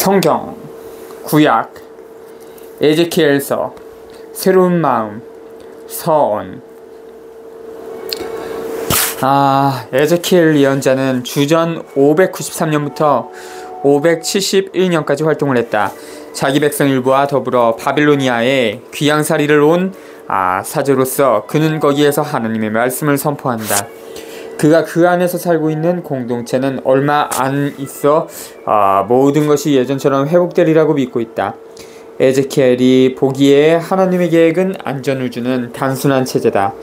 성경, 구약, 에제키엘서, 새로운 마음, 서원. 에제키엘 예언자는 주전 593년부터 571년까지 활동을 했다. 자기 백성 일부와 더불어 바빌로니아에 귀양살이를 온 사제로서 그는 거기에서 하나님의 말씀을 선포한다. 그가 그 안에서 살고 있는 공동체는 얼마 안 있어 모든 것이 예전처럼 회복되리라고 믿고 있다. 에제키엘이 보기에 하나님의 계획은 안전을 주는 단순한 체제다.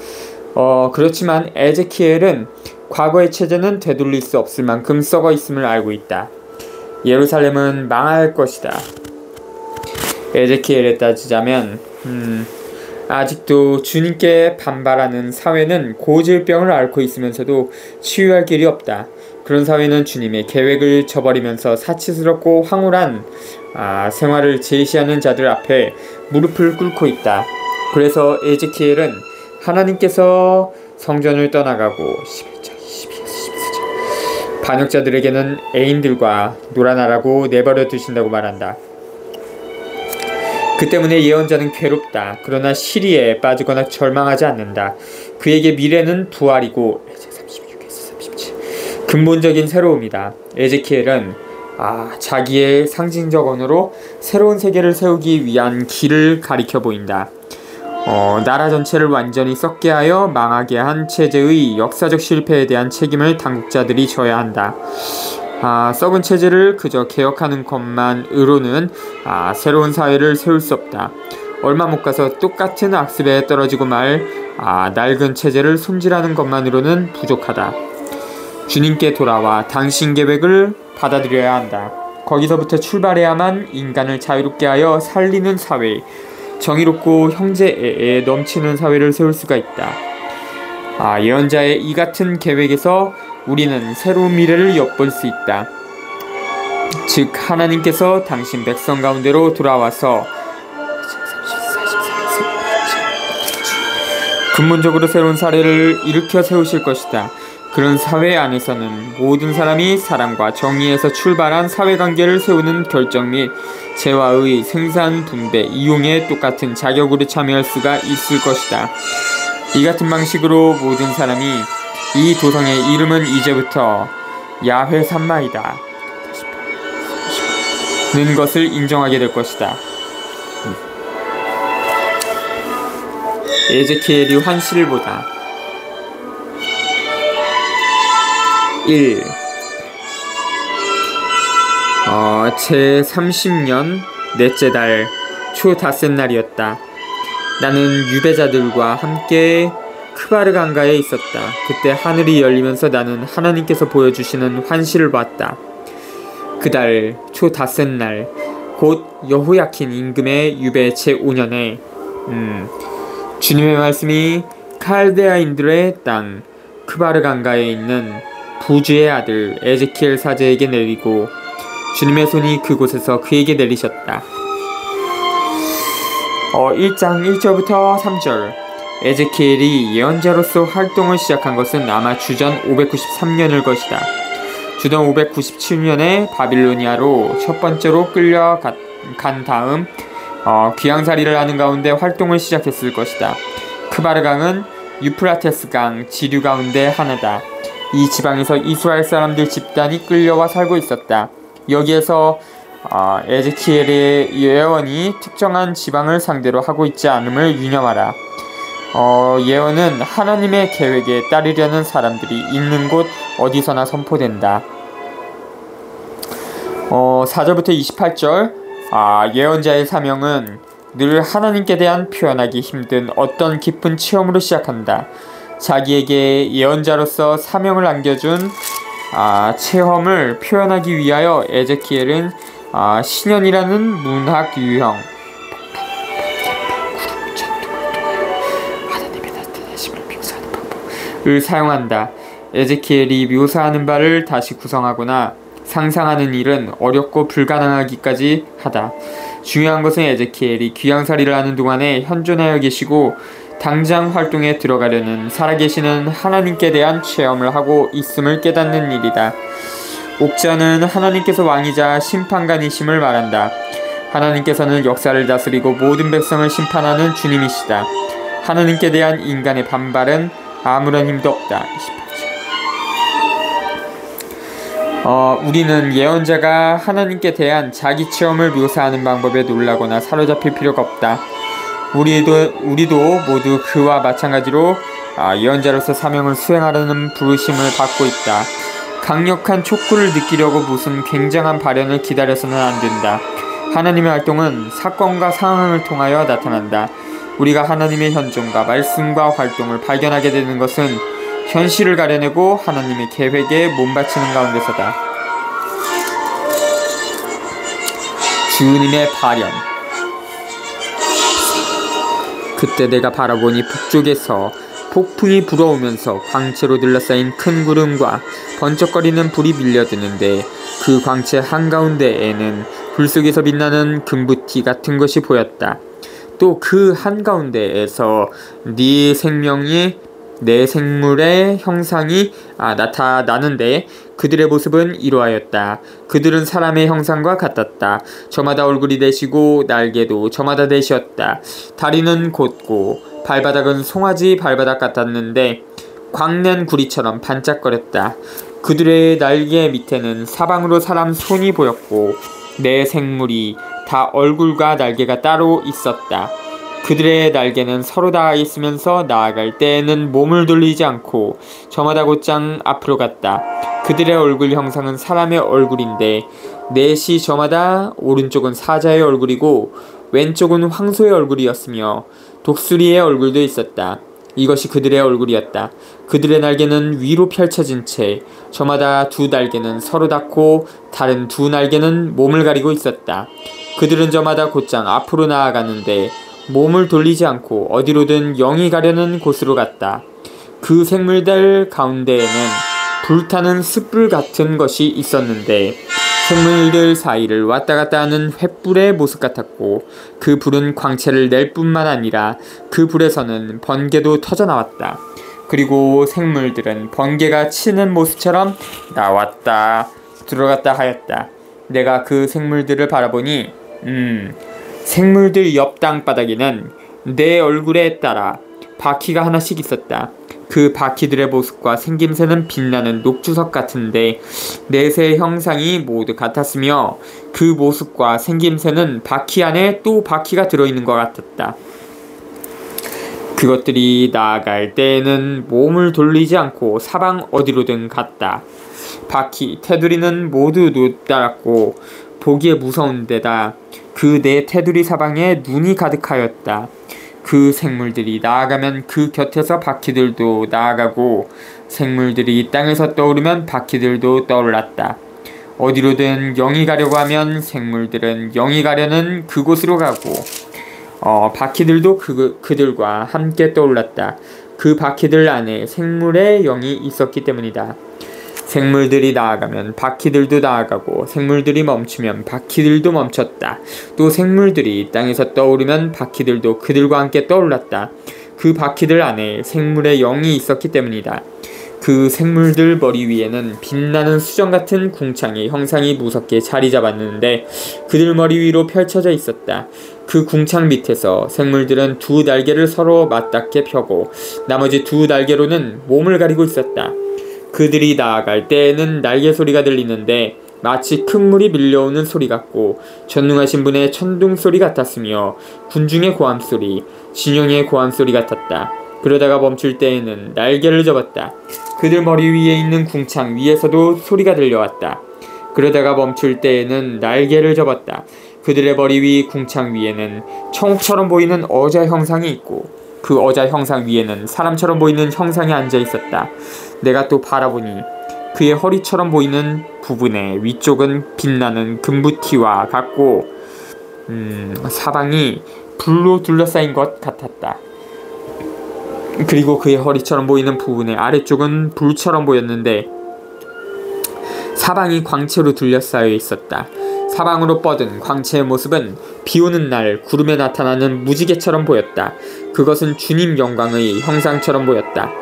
그렇지만 에제키엘은 과거의 체제는 되돌릴 수 없을 만큼 썩어 있음을 알고 있다. 예루살렘은 망할 것이다. 에제키엘에 따지자면 아직도 주님께 반발하는 사회는 고질병을 앓고 있으면서도 치유할 길이 없다. 그런 사회는 주님의 계획을 저버리면서 사치스럽고 황홀한 생활을 제시하는 자들 앞에 무릎을 꿇고 있다. 그래서 에제키엘은 하나님께서 성전을 떠나가고 11장, 12에서 14장 반역자들에게는 애인들과 놀아나라고 내버려 두신다고 말한다. 그 때문에 예언자는 괴롭다. 그러나 시리에 빠지거나 절망하지 않는다. 그에게 미래는 부활이고 36에서 37 근본적인 새로움이다. 에제키엘은 자기의 상징적 언어로 새로운 세계를 세우기 위한 길을 가리켜 보인다. 나라 전체를 완전히 썩게 하여 망하게 한 체제의 역사적 실패에 대한 책임을 당국자들이 져야 한다. 썩은 체제를 그저 개혁하는 것만으로는 새로운 사회를 세울 수 없다. 얼마 못 가서 똑같은 악습에 떨어지고 말 낡은 체제를 손질하는 것만으로는 부족하다. 주님께 돌아와 당신 계획을 받아들여야 한다. 거기서부터 출발해야만 인간을 자유롭게 하여 살리는 사회, 정의롭고 형제애에 넘치는 사회를 세울 수가 있다. 예언자의 이 같은 계획에서 우리는 새로운 미래를 엿볼 수 있다. 즉 하나님께서 당신 백성 가운데로 돌아와서 근본적으로 새로운 사회를 일으켜 세우실 것이다. 그런 사회 안에서는 모든 사람이 사랑과 정의에서 출발한 사회관계를 세우는 결정 및 재화의 생산, 분배, 이용에 똑같은 자격으로 참여할 수가 있을 것이다. 이 같은 방식으로 모든 사람이 이 도성의 이름은 이제부터 야훼 산마이다 는 것을 인정하게 될 것이다. 에제키엘이 환시를 보다. 1. 제30년 넷째 달 초 닷새 날이었다. 나는 유배자들과 함께 크바르 강가에 있었다. 그때 하늘이 열리면서 나는 하나님께서 보여주시는 환시를 봤다. 그달 초 닷새 날 곧 여호야킨 임금의 유배 제5년에 주님의 말씀이 칼데아인들의 땅 크바르 강가에 있는 부주의 아들 에제키엘 사제에게 내리고 주님의 손이 그곳에서 그에게 내리셨다. 1장 1절부터 3절. 에제키엘이 예언자로서 활동을 시작한 것은 아마 주전 593년일 것이다. 주전 597년에 바빌로니아로 첫 번째로 끌려간 다음 귀양살이를 하는 가운데 활동을 시작했을 것이다. 크바르 강은 유프라테스 강 지류 가운데 하나다. 이 지방에서 이스라엘 사람들 집단이 끌려와 살고 있었다. 여기에서 에제키엘의 예언이 특정한 지방을 상대로 하고 있지 않음을 유념하라. 예언은 하나님의 계획에 따르려는 사람들이 있는 곳 어디서나 선포된다. 4절부터 28절. 예언자의 사명은 늘 하나님께 대한 표현하기 힘든 어떤 깊은 체험으로 시작한다. 자기에게 예언자로서 사명을 안겨준 체험을 표현하기 위하여 에제키엘은 신현이라는 문학 유형 을 사용한다. 에제키엘이 묘사하는 바를 다시 구성하거나 상상하는 일은 어렵고 불가능하기까지 하다. 중요한 것은 에제키엘이 귀양살이를 하는 동안에 현존하여 계시고 당장 활동에 들어가려는 살아계시는 하나님께 대한 체험을 하고 있음을 깨닫는 일이다. 옥자는 하나님께서 왕이자 심판관이심을 말한다. 하나님께서는 역사를 다스리고 모든 백성을 심판하는 주님이시다. 하나님께 대한 인간의 반발은 아무런 힘도 없다. 우리는 예언자가 하나님께 대한 자기 체험을 묘사하는 방법에 놀라거나 사로잡힐 필요가 없다. 우리도 모두 그와 마찬가지로 예언자로서 사명을 수행하려는 부르심을 받고 있다. 강력한 촉구를 느끼려고 무슨 굉장한 발현을 기다려서는 안 된다. 하나님의 활동은 사건과 상황을 통하여 나타난다. 우리가 하나님의 현존과 말씀과 활동을 발견하게 되는 것은 현실을 가려내고 하나님의 계획에 몸바치는 가운데서다. 주님의 발현. 그때 내가 바라보니 북쪽에서 폭풍이 불어오면서 광채로 둘러싸인 큰 구름과 번쩍거리는 불이 밀려드는데 그 광채 한가운데에는 불 속에서 빛나는 금부티 같은 것이 보였다. 또 그 한가운데에서 네 생물의 형상이 나타나는데 그들의 모습은 이러하였다. 그들은 사람의 형상과 같았다. 저마다 얼굴이 되시고 날개도 저마다 되셨다. 다리는 곧고 발바닥은 송아지 발바닥 같았는데 광낸 구리처럼 반짝거렸다. 그들의 날개 밑에는 사방으로 사람 손이 보였고 네 생물이 다 얼굴과 날개가 따로 있었다. 그들의 날개는 서로 닿아 있으면서 나아갈 때에는 몸을 돌리지 않고 저마다 곧장 앞으로 갔다. 그들의 얼굴 형상은 사람의 얼굴인데 넷이 저마다 오른쪽은 사자의 얼굴이고 왼쪽은 황소의 얼굴이었으며 독수리의 얼굴도 있었다. 이것이 그들의 얼굴이었다. 그들의 날개는 위로 펼쳐진 채 저마다 두 날개는 서로 닿고 다른 두 날개는 몸을 가리고 있었다. 그들은 저마다 곧장 앞으로 나아가는데 몸을 돌리지 않고 어디로든 영이 가려는 곳으로 갔다. 그 생물들 가운데에는 불타는 숯불 같은 것이 있었는데 생물들 사이를 왔다 갔다 하는 횃불의 모습 같았고 그 불은 광채를 낼 뿐만 아니라 그 불에서는 번개도 터져나왔다. 그리고 생물들은 번개가 치는 모습처럼 나왔다 들어갔다 하였다. 내가 그 생물들을 바라보니 생물들 옆 땅바닥에는 내 얼굴에 따라 바퀴가 하나씩 있었다. 그 바퀴들의 모습과 생김새는 빛나는 녹주석 같은데 넷의 형상이 모두 같았으며 그 모습과 생김새는 바퀴 안에 또 바퀴가 들어있는 것 같았다. 그것들이 나아갈 때에는 몸을 돌리지 않고 사방 어디로든 갔다. 바퀴, 테두리는 모두 노랗고 보기에 무서운 데다 그 네 테두리 사방에 눈이 가득하였다. 그 생물들이 나아가면 그 곁에서 바퀴들도 나아가고 생물들이 땅에서 떠오르면 바퀴들도 떠올랐다. 어디로든 영이 가려고 하면 생물들은 영이 가려는 그곳으로 가고 바퀴들도 그들과 함께 떠올랐다. 그 바퀴들 안에 생물의 영이 있었기 때문이다. 생물들이 나아가면 바퀴들도 나아가고 생물들이 멈추면 바퀴들도 멈췄다. 또 생물들이 땅에서 떠오르면 바퀴들도 그들과 함께 떠올랐다. 그 바퀴들 안에 생물의 영이 있었기 때문이다. 그 생물들 머리 위에는 빛나는 수정 같은 궁창의 형상이 무섭게 자리 잡았는데 그들 머리 위로 펼쳐져 있었다. 그 궁창 밑에서 생물들은 두 날개를 서로 맞닿게 펴고 나머지 두 날개로는 몸을 가리고 있었다. 그들이 나아갈 때에는 날개 소리가 들리는데 마치 큰 물이 밀려오는 소리 같고 전능하신 분의 천둥 소리 같았으며 군중의 고함 소리, 진영의 고함 소리 같았다. 그러다가 멈출 때에는 날개를 접었다. 그들 머리 위에 있는 궁창 위에서도 소리가 들려왔다. 그러다가 멈출 때에는 날개를 접었다. 그들의 머리 위 궁창 위에는 청옥처럼 보이는 어자 형상이 있고 그 어자 형상 위에는 사람처럼 보이는 형상이 앉아 있었다. 내가 또 바라보니 그의 허리처럼 보이는 부분의 위쪽은 빛나는 금부티와 같고 사방이 불로 둘러싸인 것 같았다. 그리고 그의 허리처럼 보이는 부분의 아래쪽은 불처럼 보였는데 사방이 광채로 둘러싸여 있었다. 사방으로 뻗은 광채의 모습은 비오는 날 구름에 나타나는 무지개처럼 보였다. 그것은 주님 영광의 형상처럼 보였다.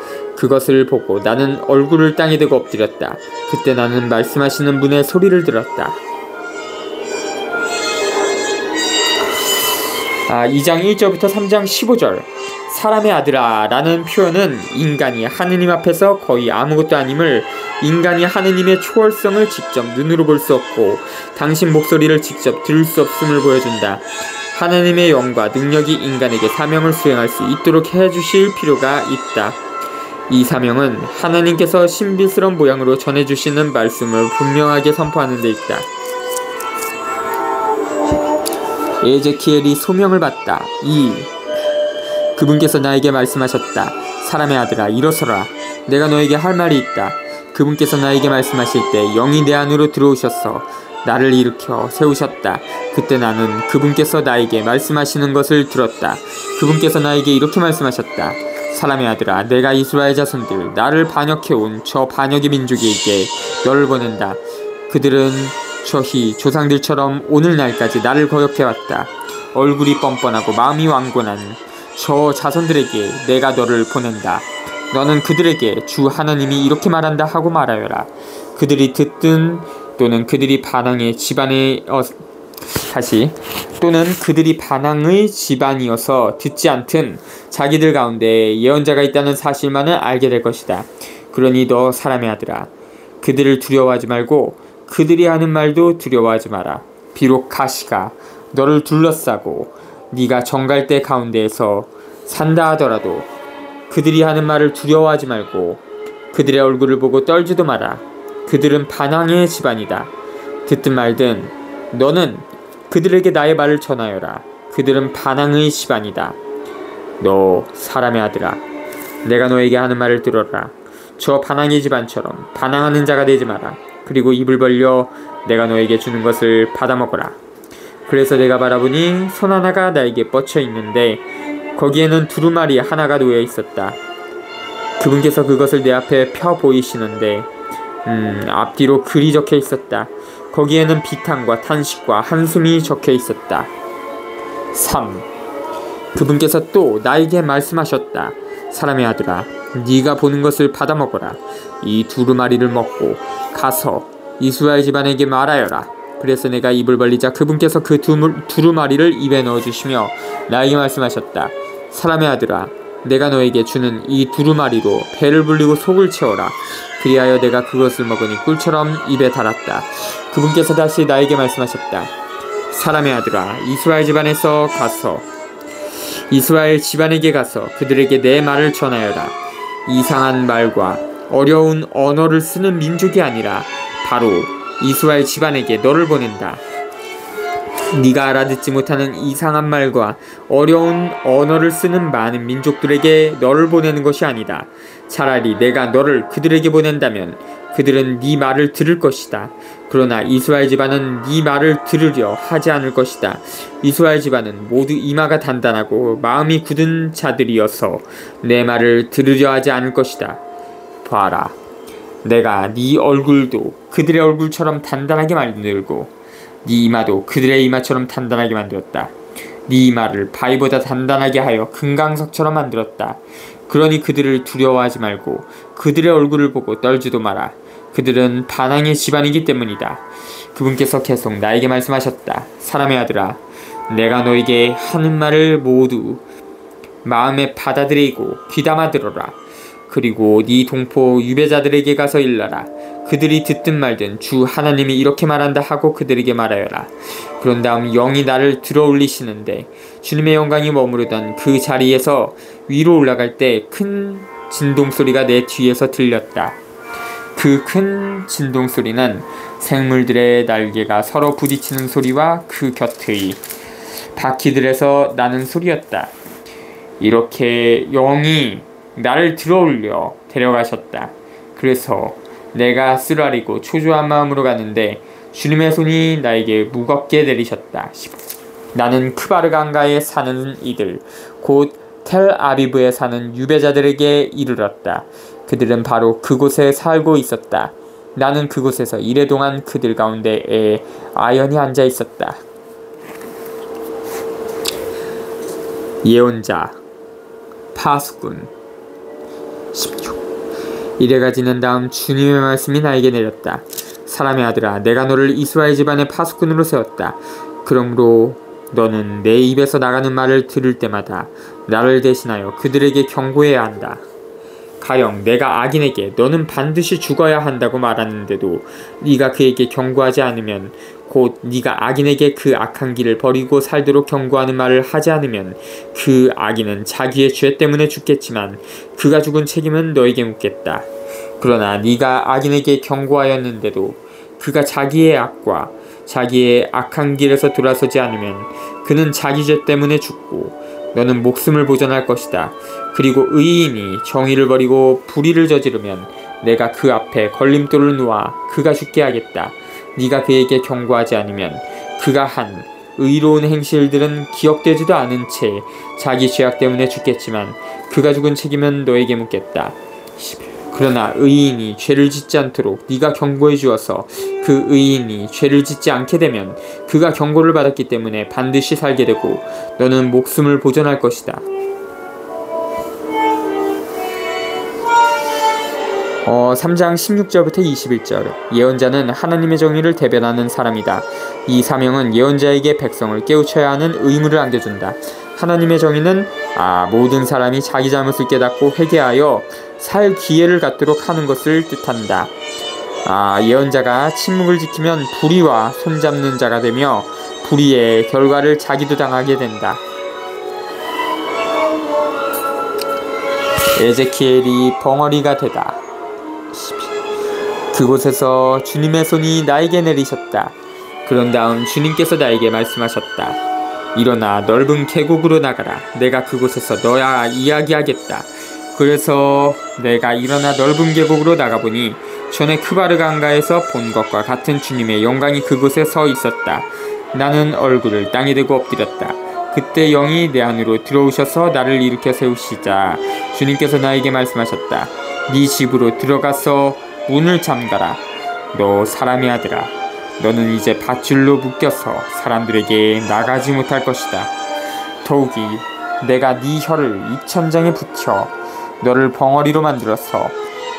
그것을 보고 나는 얼굴을 땅에 대고 엎드렸다. 그때 나는 말씀하시는 분의 소리를 들었다. 2장 1절부터 3장 15절. 사람의 아들아 라는 표현은 인간이 하느님 앞에서 거의 아무것도 아님을, 인간이 하느님의 초월성을 직접 눈으로 볼 수 없고 당신 목소리를 직접 들을 수 없음을 보여준다. 하나님의 영과 능력이 인간에게 사명을 수행할 수 있도록 해주실 필요가 있다. 이 사명은 하나님께서 신비스러운 모양으로 전해주시는 말씀을 분명하게 선포하는 데 있다. 에제키엘이 소명을 받다. 그분께서 나에게 말씀하셨다. 사람의 아들아, 일어서라. 내가 너에게 할 말이 있다. 그분께서 나에게 말씀하실 때 영이 내 안으로 들어오셔서 나를 일으켜 세우셨다. 그때 나는 그분께서 나에게 말씀하시는 것을 들었다. 그분께서 나에게 이렇게 말씀하셨다. 사람의 아들아, 내가 이스라엘 자손들, 나를 반역해온 저 반역의 민족에게 너를 보낸다. 그들은 저희 조상들처럼 오늘날까지 나를 거역해왔다. 얼굴이 뻔뻔하고 마음이 완곤한 저 자손들에게 내가 너를 보낸다. 너는 그들에게 주 하나님이 이렇게 말한다 하고 말하여라. 그들이 듣든 또는 그들이 반항의 집안이어서 듣지 않든 자기들 가운데 예언자가 있다는 사실만을 알게 될 것이다. 그러니 너 사람의 아들아, 그들을 두려워하지 말고 그들이 하는 말도 두려워하지 마라. 비록 가시가 너를 둘러싸고 네가 정갈대 가운데에서 산다 하더라도 그들이 하는 말을 두려워하지 말고 그들의 얼굴을 보고 떨지도 마라. 그들은 반항의 집안이다. 듣든 말든 너는 그들에게 나의 말을 전하여라. 그들은 반항의 집안이다. 너 사람의 아들아, 내가 너에게 하는 말을 들어라. 저 반항의 집안처럼 반항하는 자가 되지 마라. 그리고 입을 벌려 내가 너에게 주는 것을 받아먹어라. 그래서 내가 바라보니 손 하나가 나에게 뻗쳐 있는데 거기에는 두루마리 하나가 놓여 있었다. 그분께서 그것을 내 앞에 펴 보이시는데 앞뒤로 글이 적혀 있었다. 거기에는 비탄과 탄식과 한숨이 적혀 있었다. 3. 그분께서 또 나에게 말씀하셨다. 사람의 아들아, 네가 보는 것을 받아먹어라. 이 두루마리를 먹고 가서 이스라엘 집안에게 말하여라. 그래서 내가 입을 벌리자 그분께서 그 두루마리를 입에 넣어주시며 나에게 말씀하셨다. 사람의 아들아, 내가 너에게 주는 이 두루마리로 배를 불리고 속을 채워라. 그리하여 내가 그것을 먹으니 꿀처럼 입에 달았다. 그분께서 다시 나에게 말씀하셨다. 사람의 아들아, 이스라엘 집안에게 가서 그들에게 내 말을 전하여라. 이상한 말과 어려운 언어를 쓰는 민족이 아니라 바로 이스라엘 집안에게 너를 보낸다. 네가 알아듣지 못하는 이상한 말과 어려운 언어를 쓰는 많은 민족들에게 너를 보내는 것이 아니다. 차라리 내가 너를 그들에게 보낸다면 그들은 네 말을 들을 것이다. 그러나 이스라엘 집안은 네 말을 들으려 하지 않을 것이다. 이스라엘 집안은 모두 이마가 단단하고 마음이 굳은 자들이어서 내 말을 들으려 하지 않을 것이다. 봐라, 내가 네 얼굴도 그들의 얼굴처럼 단단하게 만들고 네 이마도 그들의 이마처럼 단단하게 만들었다. 네 이마를 바위보다 단단하게 하여 금강석처럼 만들었다. 그러니 그들을 두려워하지 말고 그들의 얼굴을 보고 떨지도 마라. 그들은 반항의 집안이기 때문이다. 그분께서 계속 나에게 말씀하셨다. 사람의 아들아, 내가 너에게 하는 말을 모두 마음에 받아들이고 귀담아 들어라. 그리고 네 동포 유배자들에게 가서 일러라. 그들이 듣든 말든 주 하나님이 이렇게 말한다 하고 그들에게 말하여라. 그런 다음 영이 나를 들어올리시는데 주님의 영광이 머무르던 그 자리에서 위로 올라갈 때 큰 진동소리가 내 뒤에서 들렸다. 그 큰 진동소리는 생물들의 날개가 서로 부딪히는 소리와 그 곁의 바퀴들에서 나는 소리였다. 이렇게 영이 나를 들어올려 데려가셨다. 그래서 내가 쓰라리고 초조한 마음으로 갔는데 주님의 손이 나에게 무겁게 내리셨다. 나는 크바르강가에 사는 이들, 곧 텔아비브에 사는 유배자들에게 이르렀다. 그들은 바로 그곳에 살고 있었다. 나는 그곳에서 이래 동안 그들 가운데에 아연히 앉아 있었다. 예언자 파수꾼 16 이래가 지난 다음 주님의 말씀이 나에게 내렸다. 사람의 아들아, 내가 너를 이스라엘 집안의 파수꾼으로 세웠다. 그러므로 너는 내 입에서 나가는 말을 들을 때마다 나를 대신하여 그들에게 경고해야 한다. 가령 내가 악인에게 너는 반드시 죽어야 한다고 말하는데도 네가 그에게 경고하지 않으면, 곧 네가 악인에게 그 악한 길을 버리고 살도록 경고하는 말을 하지 않으면 그 악인은 자기의 죄 때문에 죽겠지만 그가 죽은 책임은 너에게 묻겠다. 그러나 네가 악인에게 경고하였는데도 그가 자기의 악과 자기의 악한 길에서 돌아서지 않으면 그는 자기 죄 때문에 죽고 너는 목숨을 보존할 것이다. 그리고 의인이 정의를 버리고 불의를 저지르면 내가 그 앞에 걸림돌을 놓아 그가 죽게 하겠다. 네가 그에게 경고하지 않으면 그가 한 의로운 행실들은 기억되지도 않은 채 자기 죄악 때문에 죽겠지만 그가 죽은 책임은 너에게 묻겠다. 그러나 의인이 죄를 짓지 않도록 네가 경고해 주어서 그 의인이 죄를 짓지 않게 되면 그가 경고를 받았기 때문에 반드시 살게 되고 너는 목숨을 보존할 것이다. 3장 16절부터 21절. 예언자는 하나님의 정의를 대변하는 사람이다. 이 사명은 예언자에게 백성을 깨우쳐야 하는 의무를 안겨준다. 하나님의 정의는 모든 사람이 자기 잘못을 깨닫고 회개하여 살 기회를 갖도록 하는 것을 뜻한다. 예언자가 침묵을 지키면 불의와 손잡는 자가 되며 불의의 결과를 자기도 당하게 된다. 에제키엘이 벙어리가 되다. 그곳에서 주님의 손이 나에게 내리셨다. 그런 다음 주님께서 나에게 말씀하셨다. 일어나 넓은 계곡으로 나가라. 내가 그곳에서 너와 이야기하겠다. 그래서 내가 일어나 넓은 계곡으로 나가보니 전에 크바르 강가에서 본 것과 같은 주님의 영광이 그곳에 서 있었다. 나는 얼굴을 땅에 대고 엎드렸다. 그때 영이 내 안으로 들어오셔서 나를 일으켜 세우시자 주님께서 나에게 말씀하셨다. 네 집으로 들어가서 문을 잠가라. 너 사람의 아들아, 너는 이제 밧줄로 묶여서 사람들에게 나가지 못할 것이다. 더욱이 내가 네 혀를 입천장에 붙여 너를 벙어리로 만들어서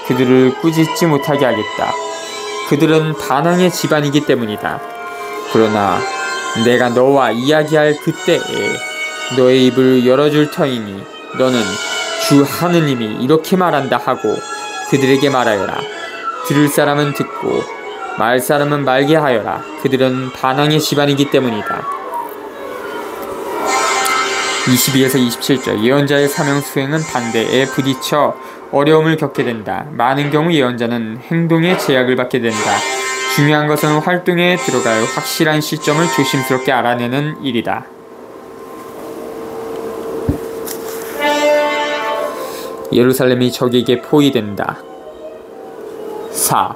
그들을 꾸짖지 못하게 하겠다. 그들은 반항의 집안이기 때문이다. 그러나 내가 너와 이야기할 그때에 너의 입을 열어줄 터이니 너는 주 하느님이 이렇게 말한다 하고 그들에게 말하여라. 들을 사람은 듣고 말 사람은 말게 하여라. 그들은 반항의 집안이기 때문이다. 22에서 27절. 예언자의 사명 수행은 반대에 부딪혀 어려움을 겪게 된다. 많은 경우 예언자는 행동에 제약을 받게 된다. 중요한 것은 활동에 들어갈 확실한 시점을 조심스럽게 알아내는 일이다. 예루살렘이 적에게 포위된다. 4.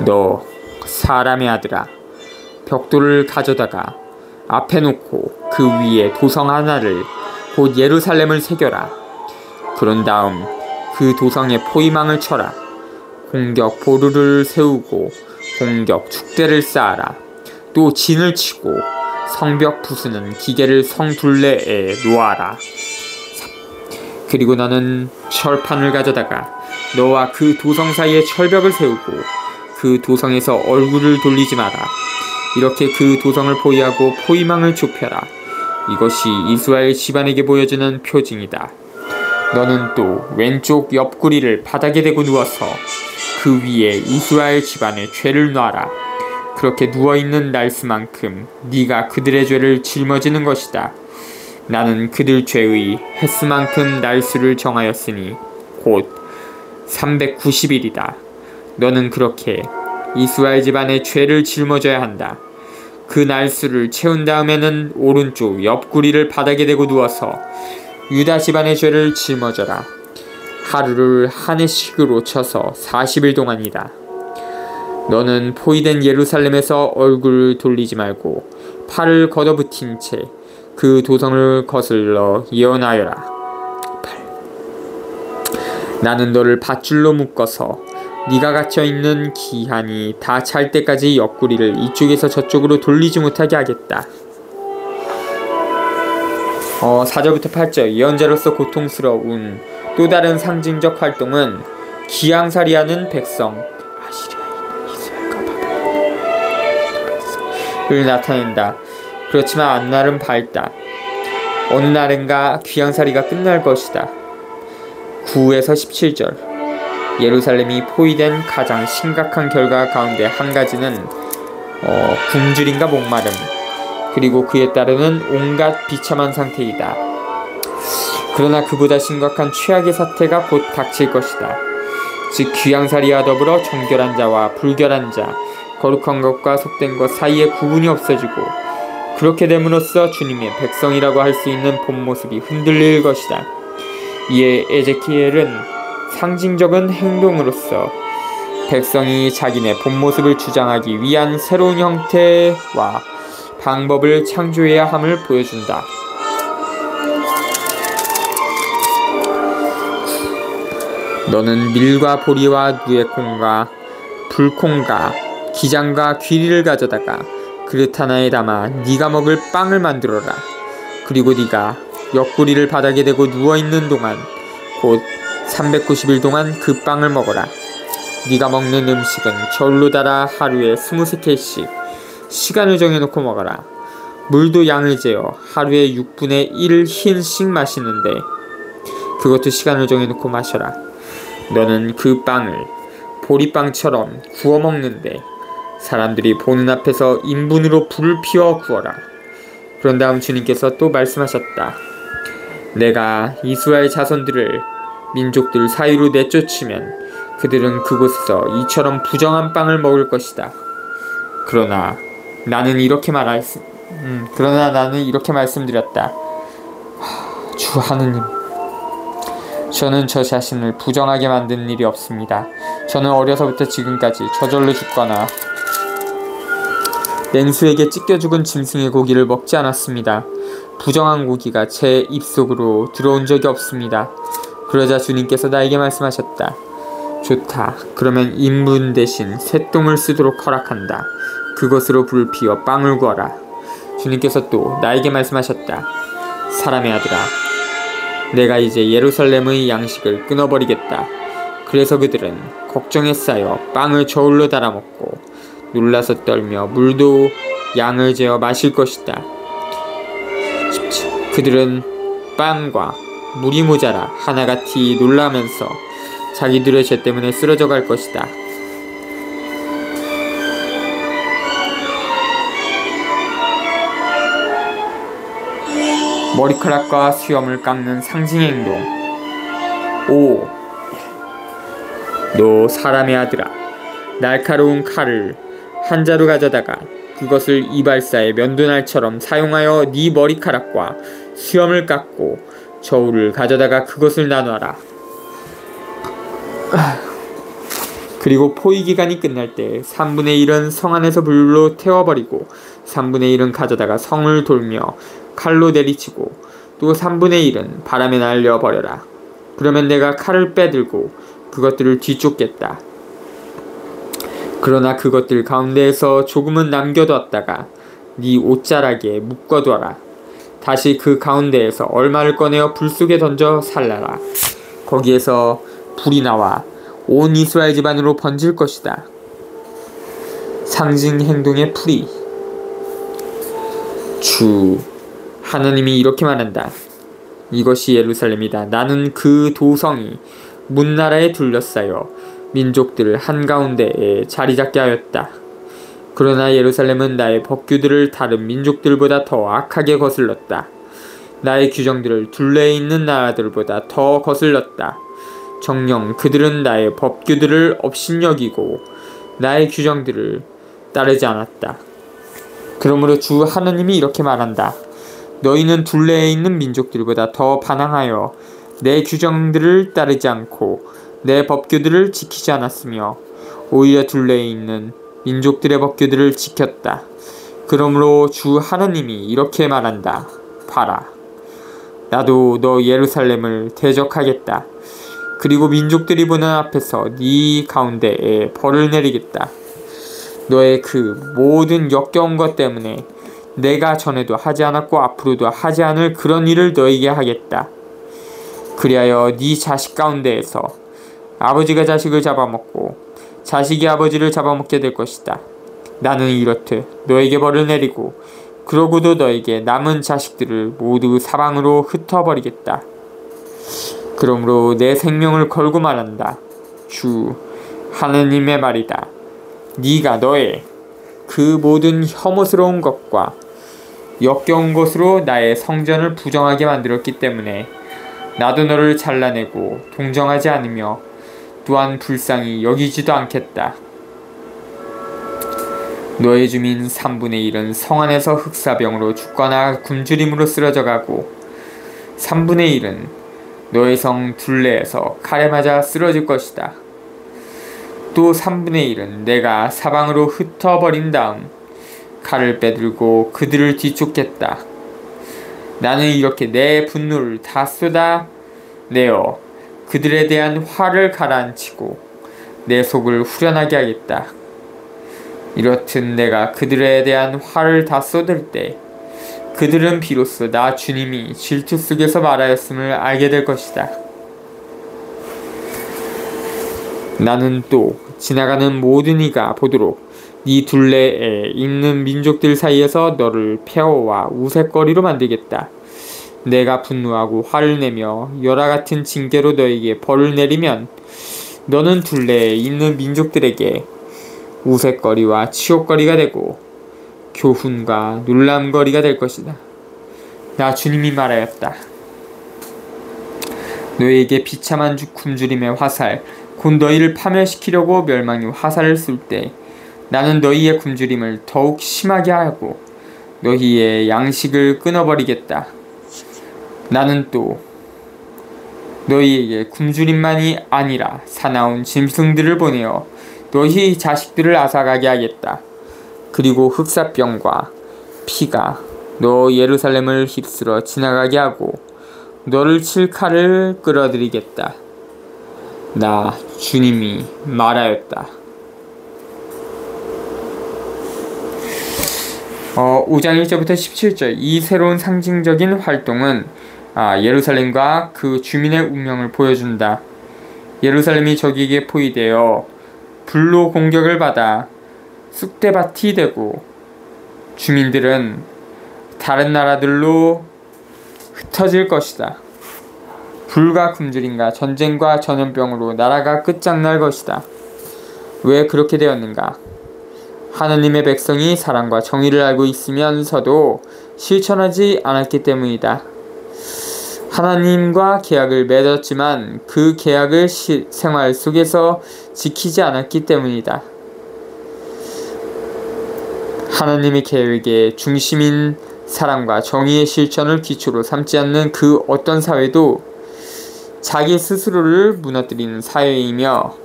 너 사람의 아들아, 벽돌을 가져다가 앞에 놓고 그 위에 도성 하나를 곧 예루살렘을 새겨라. 그런 다음 그 도성에 포위망을 쳐라. 공격 보루를 세우고 공격 축대를 쌓아라. 또 진을 치고 성벽 부수는 기계를 성 둘레에 놓아라. 그리고 너는 철판을 가져다가 너와 그 도성 사이에 철벽을 세우고 그 도성에서 얼굴을 돌리지 마라. 이렇게 그 도성을 포위하고 포위망을 좁혀라. 이것이 이스라엘 집안에게 보여주는 표징이다. 너는 또 왼쪽 옆구리를 바닥에 대고 누워서 그 위에 이스라엘 집안의 죄를 놔라. 그렇게 누워있는 날수만큼 네가 그들의 죄를 짊어지는 것이다. 나는 그들 죄의 횟수만큼 날수를 정하였으니 곧 390일이다. 너는 그렇게 이스라엘 집안의 죄를 짊어져야 한다. 그 날수를 채운 다음에는 오른쪽 옆구리를 바닥에 대고 누워서 유다 집안의 죄를 짊어져라. 하루를 한 해씩으로 쳐서 40일 동안이다. 너는 포위된 예루살렘에서 얼굴을 돌리지 말고 팔을 걷어붙인 채 그 도성을 거슬러 예언하여라. 8. 나는 너를 밧줄로 묶어서 네가 갇혀있는 기한이 다 찰 때까지 옆구리를 이쪽에서 저쪽으로 돌리지 못하게 하겠다. 4절부터 8절. 예언자로서 고통스러운 또 다른 상징적 활동은 기양살이하는 백성 을 나타낸다. 그렇지만 앞날은 밝다. 어느 날인가 귀양살이가 끝날 것이다. 9에서 17절. 예루살렘이 포위된 가장 심각한 결과 가운데 한 가지는 굶주림과 목마름, 그리고 그에 따르는 온갖 비참한 상태이다. 그러나 그보다 심각한 최악의 사태가 곧 닥칠 것이다. 즉 귀양살이와 더불어 정결한 자와 불결한 자, 거룩한 것과 속된 것 사이에 구분이 없어지고, 그렇게 됨으로써 주님의 백성이라고 할 수 있는 본 모습이 흔들릴 것이다. 이에 에제키엘은 상징적인 행동으로서 백성이 자기네 본 모습을 주장하기 위한 새로운 형태와 방법을 창조해야 함을 보여준다. 너는 밀과 보리와 누에콩과 불콩과 기장과 귀리를 가져다가 그릇 하나에 담아 네가 먹을 빵을 만들어라. 그리고 네가 옆구리를 바닥에 대고 누워있는 동안 곧 390일 동안 그 빵을 먹어라. 네가 먹는 음식은 저울로 달아 하루에 23개씩 시간을 정해놓고 먹어라. 물도 양을 재어 하루에 6분의 1 흰씩 마시는데 그것도 시간을 정해놓고 마셔라. 너는 그 빵을 보리빵처럼 구워 먹는데 사람들이 보는 앞에서 인분으로 불을 피워 구워라. 그런 다음 주님께서 또 말씀하셨다. 내가 이스라엘 자손들을 민족들 사이로 내쫓으면 그들은 그곳에서 이처럼 부정한 빵을 먹을 것이다. 그러나 나는 이렇게 말씀드렸다. 주 하느님, 저는 저 자신을 부정하게 만든 일이 없습니다. 저는 어려서부터 지금까지 저절로 죽거나 맹수에게 찢겨 죽은 짐승의 고기를 먹지 않았습니다. 부정한 고기가 제 입속으로 들어온 적이 없습니다. 그러자 주님께서 나에게 말씀하셨다. 좋다. 그러면 인분 대신 쇠똥을 쓰도록 허락한다. 그것으로 불을 피워 빵을 구워라. 주님께서 또 나에게 말씀하셨다. 사람의 아들아, 내가 이제 예루살렘의 양식을 끊어버리겠다. 그래서 그들은 걱정에 쌓여 빵을 저울로 달아먹고 놀라서 떨며 물도 양을 재어 마실 것이다. 그들은 빵과 물이 모자라 하나같이 놀라면서 자기들의 죄 때문에 쓰러져 갈 것이다. 머리카락과 수염을 깎는 상징 행동. 5. 너 사람의 아들아, 날카로운 칼을 한 자루 가져다가 그것을 이발사의 면도날처럼 사용하여 네 머리카락과 수염을 깎고 저울을 가져다가 그것을 나눠라. 그리고 포위기간이 끝날 때 3분의 1은 성 안에서 불로 태워버리고 3분의 1은 가져다가 성을 돌며 칼로 내리치고 또 3분의 1은 바람에 날려버려라. 그러면 내가 칼을 빼들고 그것들을 뒤쫓겠다. 그러나 그것들 가운데에서 조금은 남겨두었다가 네 옷자락에 묶어두어라. 다시 그 가운데에서 얼마를 꺼내어 불 속에 던져 살라라. 거기에서 불이 나와 온 이스라엘 집안으로 번질 것이다. 상징 행동의 풀이. 주 하나님이 이렇게 말한다. 이것이 예루살렘이다. 나는 그 도성이 문나라에 둘러싸여 민족들을 한가운데에 자리잡게 하였다. 그러나 예루살렘은 나의 법규들을 다른 민족들보다 더 악하게 거슬렀다. 나의 규정들을 둘레에 있는 나라들보다 더 거슬렀다. 정녕 그들은 나의 법규들을 업신여기고 나의 규정들을 따르지 않았다. 그러므로 주 하나님이 이렇게 말한다. 너희는 둘레에 있는 민족들보다 더 반항하여 내 규정들을 따르지 않고 내 법규들을 지키지 않았으며 오히려 둘레에 있는 민족들의 법규들을 지켰다. 그러므로 주 하나님이 이렇게 말한다. 봐라. 나도 너 예루살렘을 대적하겠다. 그리고 민족들이 보는 앞에서 네 가운데에 벌을 내리겠다. 너의 그 모든 역겨운 것 때문에 내가 전에도 하지 않았고 앞으로도 하지 않을 그런 일을 너에게 하겠다. 그리하여 네 자식 가운데에서 아버지가 자식을 잡아먹고 자식이 아버지를 잡아먹게 될 것이다. 나는 이렇듯 너에게 벌을 내리고 그러고도 너에게 남은 자식들을 모두 사방으로 흩어버리겠다. 그러므로 내 생명을 걸고 말한다. 주 하느님의 말이다. 네가 너의 그 모든 혐오스러운 것과 역겨운 것으로 나의 성전을 부정하게 만들었기 때문에 나도 너를 잘라내고 동정하지 않으며 또한 불쌍히 여기지도 않겠다. 너의 주민 3분의 1은 성 안에서 흑사병으로 죽거나 굶주림으로 쓰러져 가고 3분의 1은 너의 성 둘레에서 칼에 맞아 쓰러질 것이다. 또 3분의 1은 내가 사방으로 흩어버린 다음 칼을 빼들고 그들을 뒤쫓겠다. 나는 이렇게 내 분노를 다 쏟아내어 그들에 대한 화를 가라앉히고 내 속을 후련하게 하겠다. 이렇듯 내가 그들에 대한 화를 다 쏟을 때 그들은 비로소 나 주님이 질투 속에서 말하였음을 알게 될 것이다. 나는 또 지나가는 모든 이가 보도록 네 둘레에 있는 민족들 사이에서 너를 폐허와 우윳거리로 만들겠다. 내가 분노하고 화를 내며 열화 같은 징계로 너에게 벌을 내리면 너는 둘레에 있는 민족들에게 우윳거리와 치욕거리가 되고 교훈과 놀람거리가 될 것이다. 나 주님이 말하였다. 너에게 비참한 굶주림의 화살 곧 너희를 파멸시키려고 멸망의 화살을 쏠 때 나는 너희의 굶주림을 더욱 심하게 하고 너희의 양식을 끊어버리겠다. 나는 또 너희에게 굶주림만이 아니라 사나운 짐승들을 보내어 너희 자식들을 앗아가게 하겠다. 그리고 흑사병과 피가 너 예루살렘을 휩쓸어 지나가게 하고 너를 칠 칼을 끌어들이겠다. 나 주님이 말하였다. 5장 1절부터 17절 이 새로운 상징적인 활동은 예루살렘과 그 주민의 운명을 보여준다. 예루살렘이 적에게 포위되어 불로 공격을 받아 쑥대밭이 되고 주민들은 다른 나라들로 흩어질 것이다. 불과 굶주림과 전쟁과 전염병으로 나라가 끝장날 것이다. 왜 그렇게 되었는가? 하느님의 백성이 사랑과 정의를 알고 있으면서도 실천하지 않았기 때문이다. 하나님과 계약을 맺었지만 그 계약을 생활 속에서 지키지 않았기 때문이다. 하나님의 계획의 중심인 사랑과 정의의 실천을 기초로 삼지 않는 그 어떤 사회도 자기 스스로를 무너뜨리는 사회이며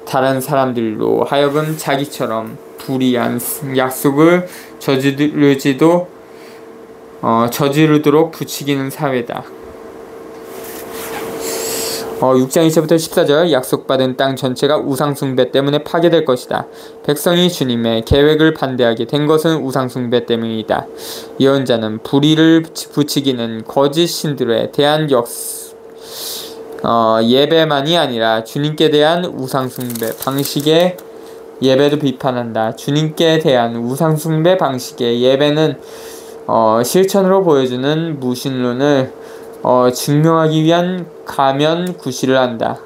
다른 사람들로 하여금 자기처럼 불의한 약속을 저지르도록 부추기는 사회다. 6장 2절부터 14절 약속받은 땅 전체가 우상숭배 때문에 파괴될 것이다. 백성이 주님의 계획을 반대하게 된 것은 우상숭배 때문이다. 예언자는 불의를 부추기는 거짓 신들에 대한 예배만이 아니라 주님께 대한 우상숭배 방식의 예배도 비판한다. 주님께 대한 우상숭배 방식의 예배는 실천으로 보여주는 무신론을 증명하기 위한 가면구실을 한다.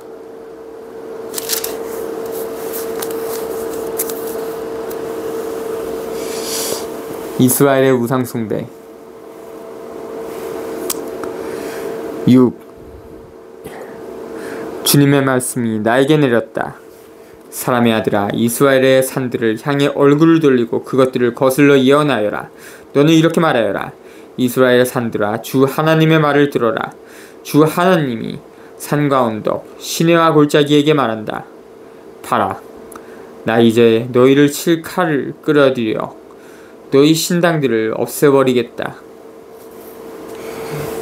이스라엘의 우상숭배 6. 주님의 말씀이 나에게 내렸다. 사람의 아들아, 이스라엘의 산들을 향해 얼굴을 돌리고 그것들을 거슬러 예언하여라. 너는 이렇게 말하여라. 이스라엘 산들아, 주 하나님의 말을 들어라. 주 하나님이 산과 언덕, 시내와 골짜기에게 말한다. 봐라, 나 이제 너희를 칠 칼을 끌어들여 너희 신당들을 없애버리겠다.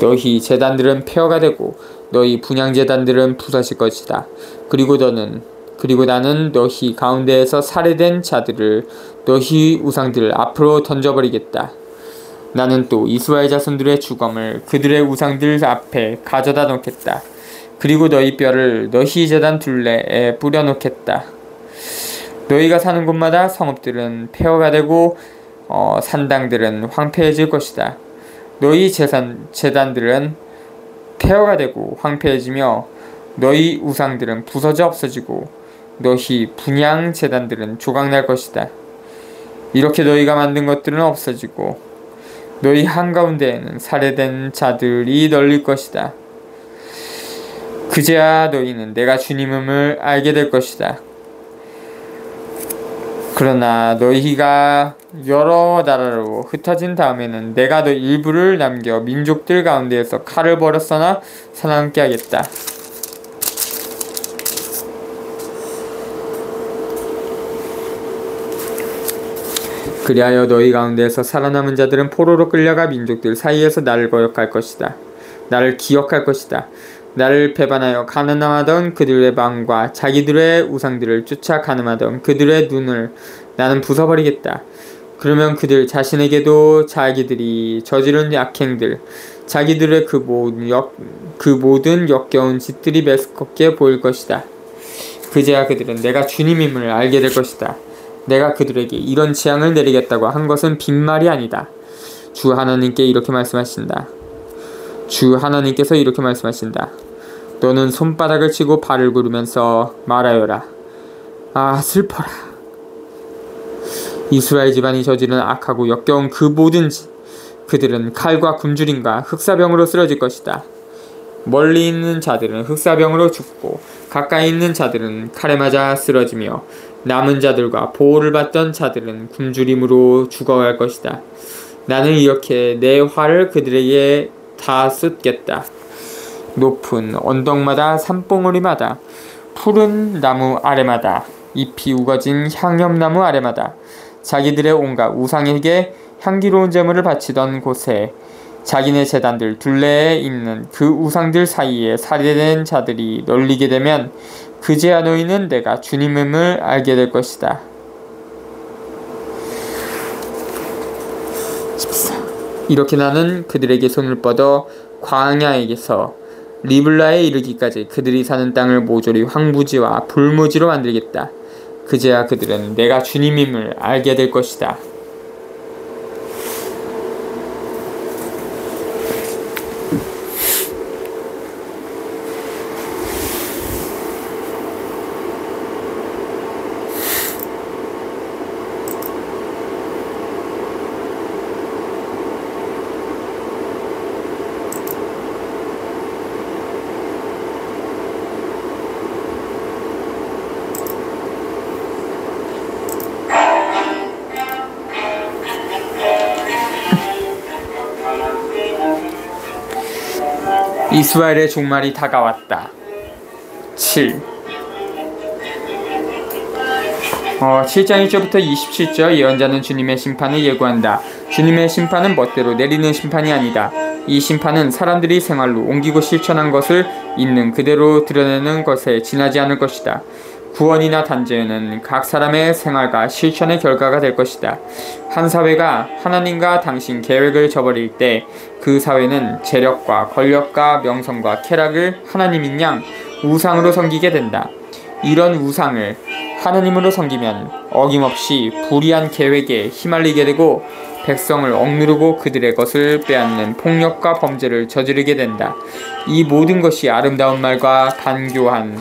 너희 제단들은 폐허가 되고 너희 분향제단들은 부서질 것이다. 그리고 나는 너희 가운데에서 살해된 자들을 너희 우상들을 앞으로 던져버리겠다. 나는 또 이스라엘 자손들의 주검을 그들의 우상들 앞에 가져다 놓겠다. 그리고 너희 뼈를 너희 제단 둘레에 뿌려놓겠다. 너희가 사는 곳마다 성읍들은 폐허가 되고 산당들은 황폐해질 것이다. 너희 제단들은 폐허가 되고 황폐해지며 너희 우상들은 부서져 없어지고 너희 분향 제단들은 조각날 것이다. 이렇게 너희가 만든 것들은 없어지고 너희 한가운데에는 살해된 자들이 널릴 것이다. 그제야 너희는 내가 주님임을 알게 될 것이다. 그러나 너희가 여러 나라로 흩어진 다음에는 내가 너 일부를 남겨 민족들 가운데에서 칼을 벌였으나 살아남게 하겠다. 그리하여 너희 가운데에서 살아남은 자들은 포로로 끌려가 민족들 사이에서 나를 거역할 것이다. 나를 기억할 것이다. 나를 배반하여 가늠하던 그들의 마음과 자기들의 우상들을 쫓아 가늠하던 그들의 눈을 나는 부숴버리겠다. 그러면 그들 자신에게도 자기들이 저지른 악행들, 자기들의 그 모든 역겨운 짓들이 메스껍게 보일 것이다. 그제야 그들은 내가 주님임을 알게 될 것이다. 내가 그들에게 이런 재앙을 내리겠다고 한 것은 빈말이 아니다. 주 하나님께 이렇게 말씀하신다. 주 하나님께서 이렇게 말씀하신다. 너는 손바닥을 치고 발을 구르면서 말하여라. 아, 슬퍼라. 이스라엘 집안이 저지른 악하고 역겨운 그 모든 짓, 그들은 칼과 굶주림과 흑사병으로 쓰러질 것이다. 멀리 있는 자들은 흑사병으로 죽고 가까이 있는 자들은 칼에 맞아 쓰러지며 남은 자들과 보호를 받던 자들은 굶주림으로 죽어갈 것이다. 나는 이렇게 내 화를 그들에게 다 쏟겠다. 높은 언덕마다 산봉우리마다 푸른 나무 아래마다 잎이 우거진 향염나무 아래마다 자기들의 온갖 우상에게 향기로운 제물을 바치던 곳에 자기네 제단들 둘레에 있는 그 우상들 사이에 살해된 자들이 널리게 되면 그제야 너희는 내가 주님임을 알게 될 것이다. 14. 이렇게 나는 그들에게 손을 뻗어 광야에게서 리블라에 이르기까지 그들이 사는 땅을 모조리 황무지와 불무지로 만들겠다. 그제야 그들은 내가 주님임을 알게 될 것이다. 이스라엘의 종말이 다가왔다. 7. 7장 1절부터 27절 예언자는 주님의 심판을 예고한다. 주님의 심판은 멋대로 내리는 심판이 아니다. 이 심판은 사람들이 생활로 옮기고 실천한 것을 있는 그대로 드러내는 것에 지나지 않을 것이다. 구원이나 단죄는 각 사람의 생활과 실천의 결과가 될 것이다. 한 사회가 하나님과 당신 계획을 저버릴 때 그 사회는 재력과 권력과 명성과 쾌락을 하나님인 양 우상으로 섬기게 된다. 이런 우상을 하나님으로 섬기면 어김없이 불의한 계획에 휘말리게 되고 백성을 억누르고 그들의 것을 빼앗는 폭력과 범죄를 저지르게 된다. 이 모든 것이 아름다운 말과 간교한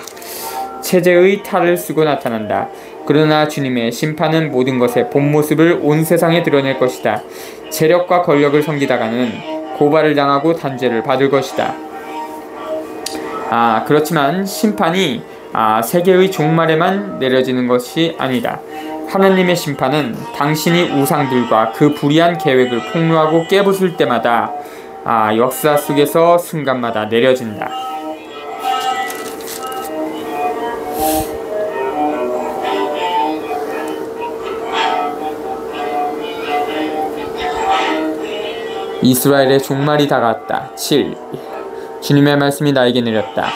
체제의 탈을 쓰고 나타난다. 그러나 주님의 심판은 모든 것의 본 모습을 온 세상에 드러낼 것이다. 재력과 권력을 섬기다가는 고발을 당하고 단죄를 받을 것이다. 그렇지만 심판이 세계의 종말에만 내려지는 것이 아니다. 하나님의 심판은 당신이 우상들과 그 불의한 계획을 폭로하고 깨부술 때마다 역사 속에서 순간마다 내려진다. 이스라엘의 종말이 다가왔다. 7. 주님의 말씀이 나에게 내렸다.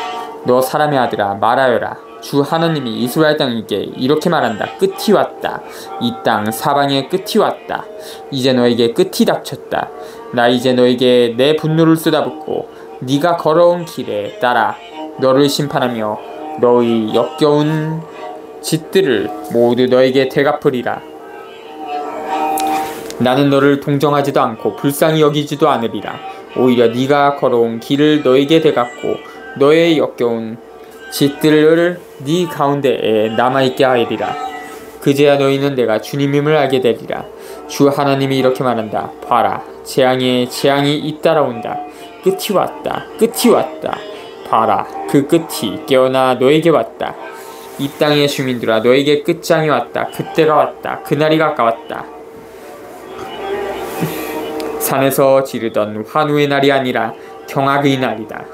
너 사람의 아들아, 말하여라. 주 하나님이 이스라엘 땅에게 이렇게 말한다. 끝이 왔다. 이 땅 사방의 끝이 왔다. 이제 너에게 끝이 닥쳤다. 나 이제 너에게 내 분노를 쏟아붓고 네가 걸어온 길에 따라 너를 심판하며 너의 역겨운 짓들을 모두 너에게 되갚으리라. 나는 너를 동정하지도 않고 불쌍히 여기지도 않으리라. 오히려 네가 걸어온 길을 너에게 되갚고 너의 역겨운 짓들을 네 가운데에 남아있게 하리라. 그제야 너희는 내가 주님임을 알게 되리라. 주 하나님이 이렇게 말한다. 봐라, 재앙에 재앙이 잇따라온다. 끝이 왔다. 끝이 왔다. 봐라, 그 끝이 깨어나 너에게 왔다. 이 땅의 주민들아, 너에게 끝장이 왔다. 그때가 왔다. 그날이 가까웠다. 산에서 지르던 환우의 날이 아니라 경악의 날이다.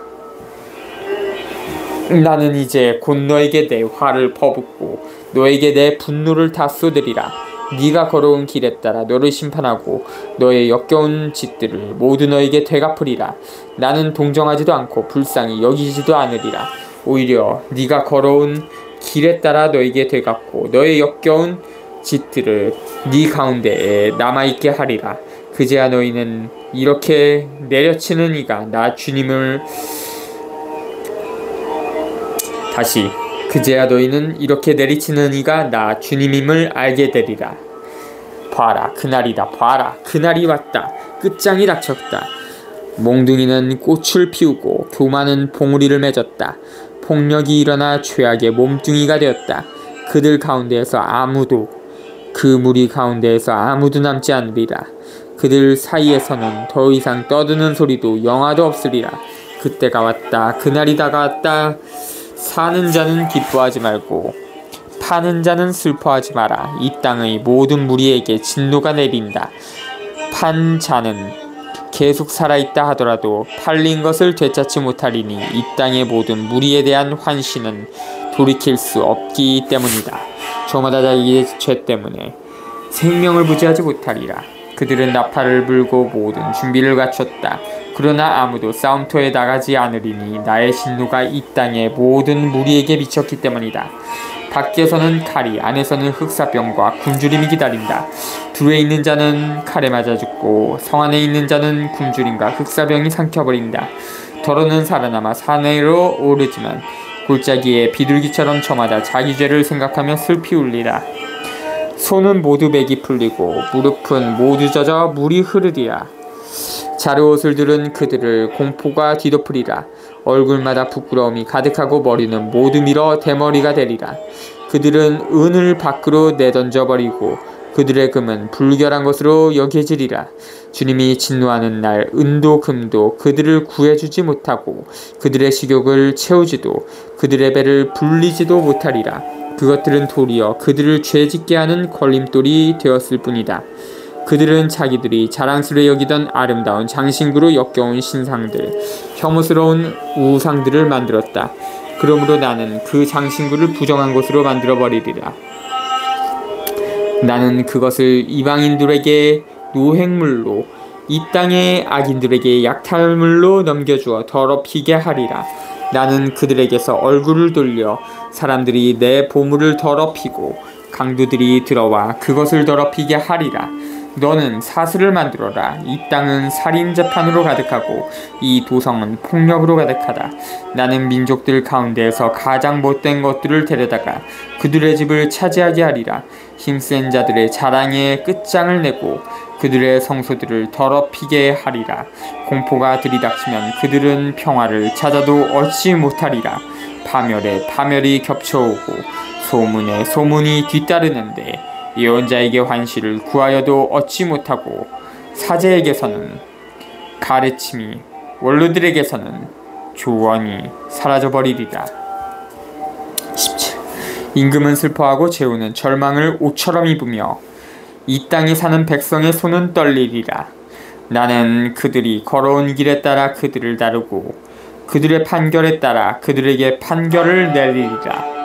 나는 이제 곧 너에게 내 화를 퍼붓고 너에게 내 분노를 다 쏟으리라. 네가 걸어온 길에 따라 너를 심판하고 너의 역겨운 짓들을 모두 너에게 되갚으리라. 나는 동정하지도 않고 불쌍히 여기지도 않으리라. 오히려 네가 걸어온 길에 따라 너에게 되갚고 너의 역겨운 짓들을 네 가운데에 남아있게 하리라. 그제야 너희는 이렇게 내려치는 이가 나 주님을 다시 그제야 너희는 이렇게 내리치는 이가 나 주님임을 알게 되리라. 봐라, 그날이다. 봐라, 그날이 왔다. 끝장이 닥쳤다. 몽둥이는 꽃을 피우고 교만은 봉우리를 맺었다. 폭력이 일어나 죄악의 몸뚱이가 되었다. 그들 가운데에서 아무도, 그 무리 가운데에서 아무도 남지 않으리라. 그들 사이에서는 더 이상 떠드는 소리도 영화도 없으리라. 그때가 왔다. 그날이 다가왔다. 사는 자는 기뻐하지 말고 파는 자는 슬퍼하지 마라. 이 땅의 모든 무리에게 진노가 내린다. 판 자는 계속 살아있다 하더라도 팔린 것을 되찾지 못하리니 이 땅의 모든 무리에 대한 환신은 돌이킬 수 없기 때문이다. 저마다 자기의 죄 때문에 생명을 부지하지 못하리라. 그들은 나팔을 불고 모든 준비를 갖췄다. 그러나 아무도 싸움터에 나가지 않으리니 나의 진노가 이 땅의 모든 무리에게 미쳤기 때문이다. 밖에서는 칼이, 안에서는 흑사병과 굶주림이 기다린다. 둘에 있는 자는 칼에 맞아 죽고 성 안에 있는 자는 굶주림과 흑사병이 삼켜버린다. 더러는 살아남아 산으로 오르지만 골짜기에 비둘기처럼 저마다 자기 죄를 생각하며 슬피 울리라. 손은 모두 맥이 풀리고 무릎은 모두 젖어 물이 흐르리라. 자루옷을 두른 그들을 공포가 뒤덮으리라. 얼굴마다 부끄러움이 가득하고 머리는 모두 밀어 대머리가 되리라. 그들은 은을 밖으로 내던져버리고 그들의 금은 불결한 것으로 여겨지리라. 주님이 진노하는 날 은도 금도 그들을 구해주지 못하고 그들의 식욕을 채우지도 그들의 배를 불리지도 못하리라. 그것들은 도리어 그들을 죄짓게 하는 걸림돌이 되었을 뿐이다. 그들은 자기들이 자랑스레 여기던 아름다운 장신구로 역겨운 신상들, 혐오스러운 우상들을 만들었다. 그러므로 나는 그 장신구를 부정한 것으로 만들어버리리라. 나는 그것을 이방인들에게 노획물로 이 땅의 악인들에게 약탈물로 넘겨주어 더럽히게 하리라. 나는 그들에게서 얼굴을 돌려 사람들이 내 보물을 더럽히고 강도들이 들어와 그것을 더럽히게 하리라. 너는 사슬을 만들어라. 이 땅은 살인 재판으로 가득하고 이 도성은 폭력으로 가득하다. 나는 민족들 가운데에서 가장 못된 것들을 데려다가 그들의 집을 차지하게 하리라. 힘센 자들의 자랑에 끝장을 내고 그들의 성소들을 더럽히게 하리라. 공포가 들이닥치면 그들은 평화를 찾아도 얻지 못하리라. 파멸에 파멸이 겹쳐오고 소문에 소문이 뒤따르는데 예언자에게 환시를 구하여도 얻지 못하고 사제에게서는 가르침이 원로들에게서는 조언이 사라져버리리라. 17. 임금은 슬퍼하고 제후는 절망을 옷처럼 입으며 이 땅에 사는 백성의 손은 떨리리라. 나는 그들이 걸어온 길에 따라 그들을 다루고 그들의 판결에 따라 그들에게 판결을 내리리라.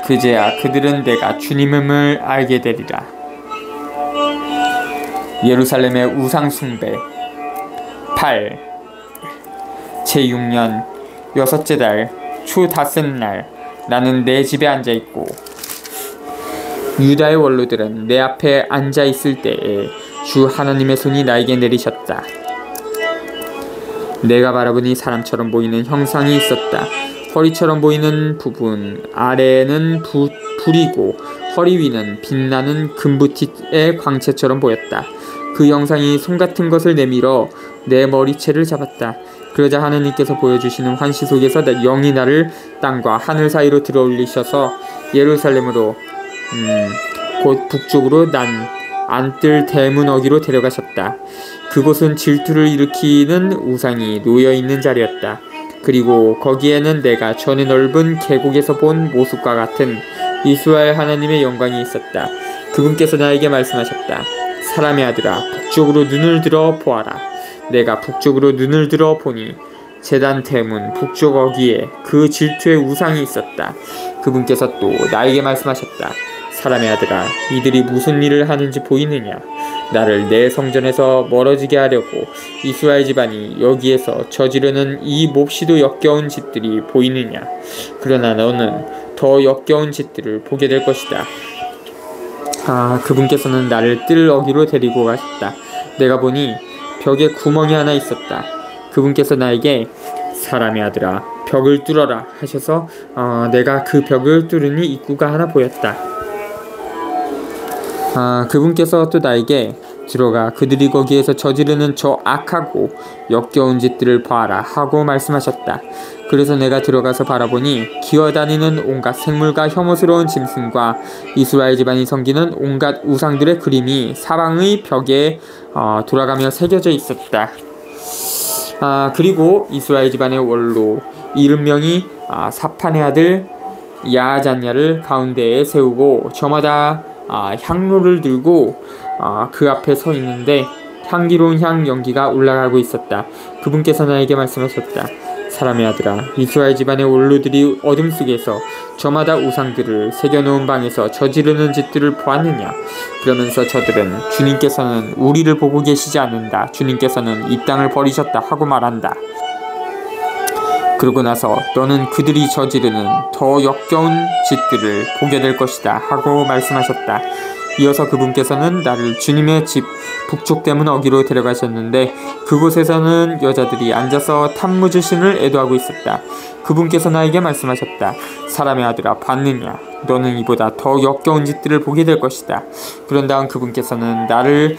그제야 그들은 내가 주님임을 알게 되리라. 예루살렘의 우상숭배. 8. 제6년 여섯째 달 초 닷새 날 나는 내 집에 앉아있고 유다의 원로들은 내 앞에 앉아있을 때에 주 하나님의 손이 나에게 내리셨다. 내가 바라보니 사람처럼 보이는 형상이 있었다. 허리처럼 보이는 부분 아래는 불이고 허리 위는 빛나는 금부티의 광채처럼 보였다. 그 영상이 손 같은 것을 내밀어 내 머리채를 잡았다. 그러자 하느님께서 보여주시는 환시 속에서 영이 나를 땅과 하늘 사이로 들어올리셔서 예루살렘으로 곧 북쪽으로 난 안뜰 대문 어귀로 데려가셨다. 그곳은 질투를 일으키는 우상이 놓여있는 자리였다. 그리고 거기에는 내가 전에 넓은 계곡에서 본 모습과 같은 이스라엘 하나님의 영광이 있었다. 그분께서 나에게 말씀하셨다. 사람의 아들아, 북쪽으로 눈을 들어 보아라. 내가 북쪽으로 눈을 들어 보니 제단 대문 북쪽 어귀에 그 질투의 우상이 있었다. 그분께서 또 나에게 말씀하셨다. 사람의 아들아, 이들이 무슨 일을 하는지 보이느냐? 나를 내 성전에서 멀어지게 하려고 이스라엘 집안이 여기에서 저지르는 이 몹시도 역겨운 짓들이 보이느냐? 그러나 너는 더 역겨운 짓들을 보게 될 것이다. 그분께서는 나를 뜰 어귀로 데리고 가셨다. 내가 보니 벽에 구멍이 하나 있었다. 그분께서 나에게 사람의 아들아, 벽을 뚫어라 하셔서 내가 그 벽을 뚫으니 입구가 하나 보였다. 그분께서 또 나에게 들어가 그들이 거기에서 저지르는 저 악하고 역겨운 짓들을 봐라 하고 말씀하셨다. 그래서 내가 들어가서 바라보니 기어다니는 온갖 생물과 혐오스러운 짐승과 이스라엘 집안이 섬기는 온갖 우상들의 그림이 사방의 벽에 돌아가며 새겨져 있었다. 그리고 이스라엘 집안의 원로 70명이 사판의 아들 야자냐를 가운데에 세우고 저마다 향로를 들고 그 앞에 서 있는데 향기로운 향 연기가 올라가고 있었다. 그분께서 나에게 말씀하셨다. 사람의 아들아, 이스라엘 집안의 원로들이 어둠 속에서 저마다 우상들을 새겨놓은 방에서 저지르는 짓들을 보았느냐? 그러면서 저들은 주님께서는 우리를 보고 계시지 않는다. 주님께서는 이 땅을 버리셨다 하고 말한다. 그러고 나서 너는 그들이 저지르는 더 역겨운 짓들을 보게 될 것이다 하고 말씀하셨다. 이어서 그분께서는 나를 주님의 집 북쪽 대문 어귀로 데려가셨는데 그곳에서는 여자들이 앉아서 탐무주신을 애도하고 있었다. 그분께서 나에게 말씀하셨다. 사람의 아들아, 봤느냐? 너는 이보다 더 역겨운 짓들을 보게 될 것이다. 그런 다음 그분께서는 나를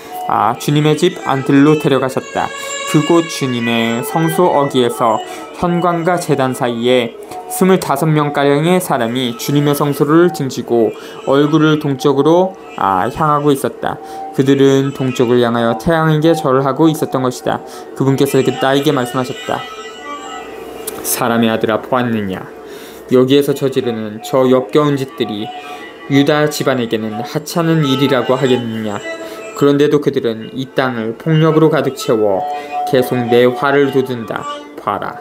주님의 집 안뜰로 데려가셨다. 그곳 주님의 성소 어귀에서 현관과 제단 사이에 25명가량의 사람이 주님의 성소를 등지고 얼굴을 동쪽으로 향하고 있었다. 그들은 동쪽을 향하여 태양에게 절하고 있었던 것이다. 그분께서 나에게 말씀하셨다. 사람의 아들아, 보았느냐? 여기에서 저지르는 저 역겨운 짓들이 유다 집안에게는 하찮은 일이라고 하겠느냐? 그런데도 그들은 이 땅을 폭력으로 가득 채워 계속 내 화를 돋운다. 봐라.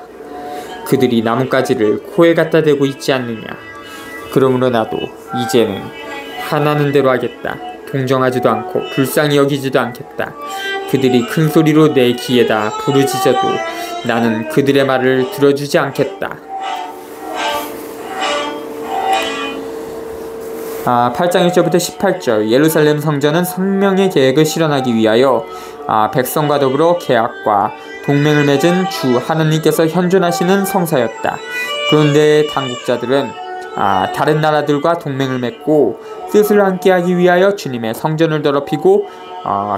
그들이 나뭇가지를 코에 갖다 대고 있지 않느냐? 그러므로 나도 이제는 하나는 대로 하겠다. 동정하지도 않고 불쌍히 여기지도 않겠다. 그들이 큰 소리로 내 귀에다 부르짖어도 나는 그들의 말을 들어주지 않겠다. 8장 1절부터 18절. 예루살렘 성전은 성명의 계획을 실현하기 위하여 백성과 더불어 계약과 동맹을 맺은 주 하나님께서 현존하시는 성사였다. 그런데 당국자들은 다른 나라들과 동맹을 맺고 뜻을 함께하기 위하여 주님의 성전을 더럽히고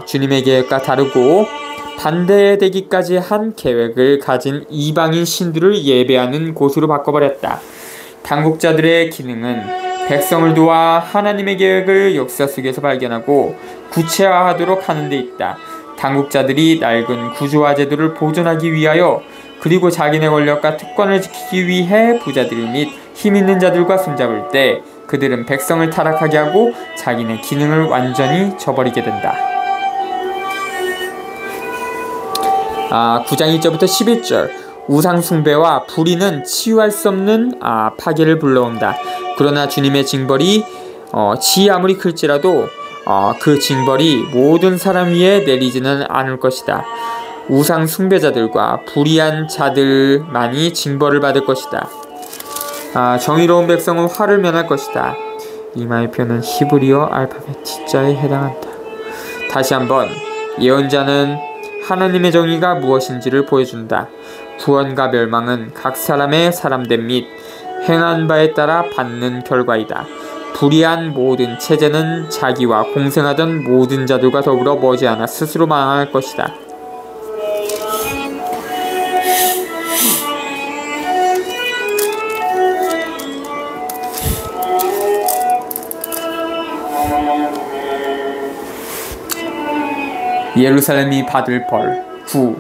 주님의 계획과 다르고 반대되기까지 한 계획을 가진 이방인 신들을 예배하는 곳으로 바꿔버렸다. 당국자들의 기능은 백성을 도와 하나님의 계획을 역사 속에서 발견하고 구체화하도록 하는 데 있다. 당국자들이 낡은 구조화 제도를 보존하기 위하여 그리고 자기네 권력과 특권을 지키기 위해 부자들 및 힘있는 자들과 손잡을 때 그들은 백성을 타락하게 하고 자기네 기능을 완전히 저버리게 된다. 9장 1절부터 11절. 우상 숭배와 불의는 치유할 수 없는 파괴를 불러온다. 그러나 주님의 징벌이 아무리 클지라도 그 징벌이 모든 사람 위에 내리지는 않을 것이다. 우상 숭배자들과 불의한 자들만이 징벌을 받을 것이다. 정의로운 백성은 화를 면할 것이다. 이마의 표는 히브리어 알파벳 T자에 해당한다. 다시 한번 예언자는 하나님의 정의가 무엇인지를 보여준다. 구원과 멸망은 각 사람의 사람됨 및 행한 바에 따라 받는 결과이다. 불의한 모든 체제는 자기와 공생하던 모든 자들과 더불어 머지않아 스스로 망할 것이다. 예루살렘이 받을 벌 9.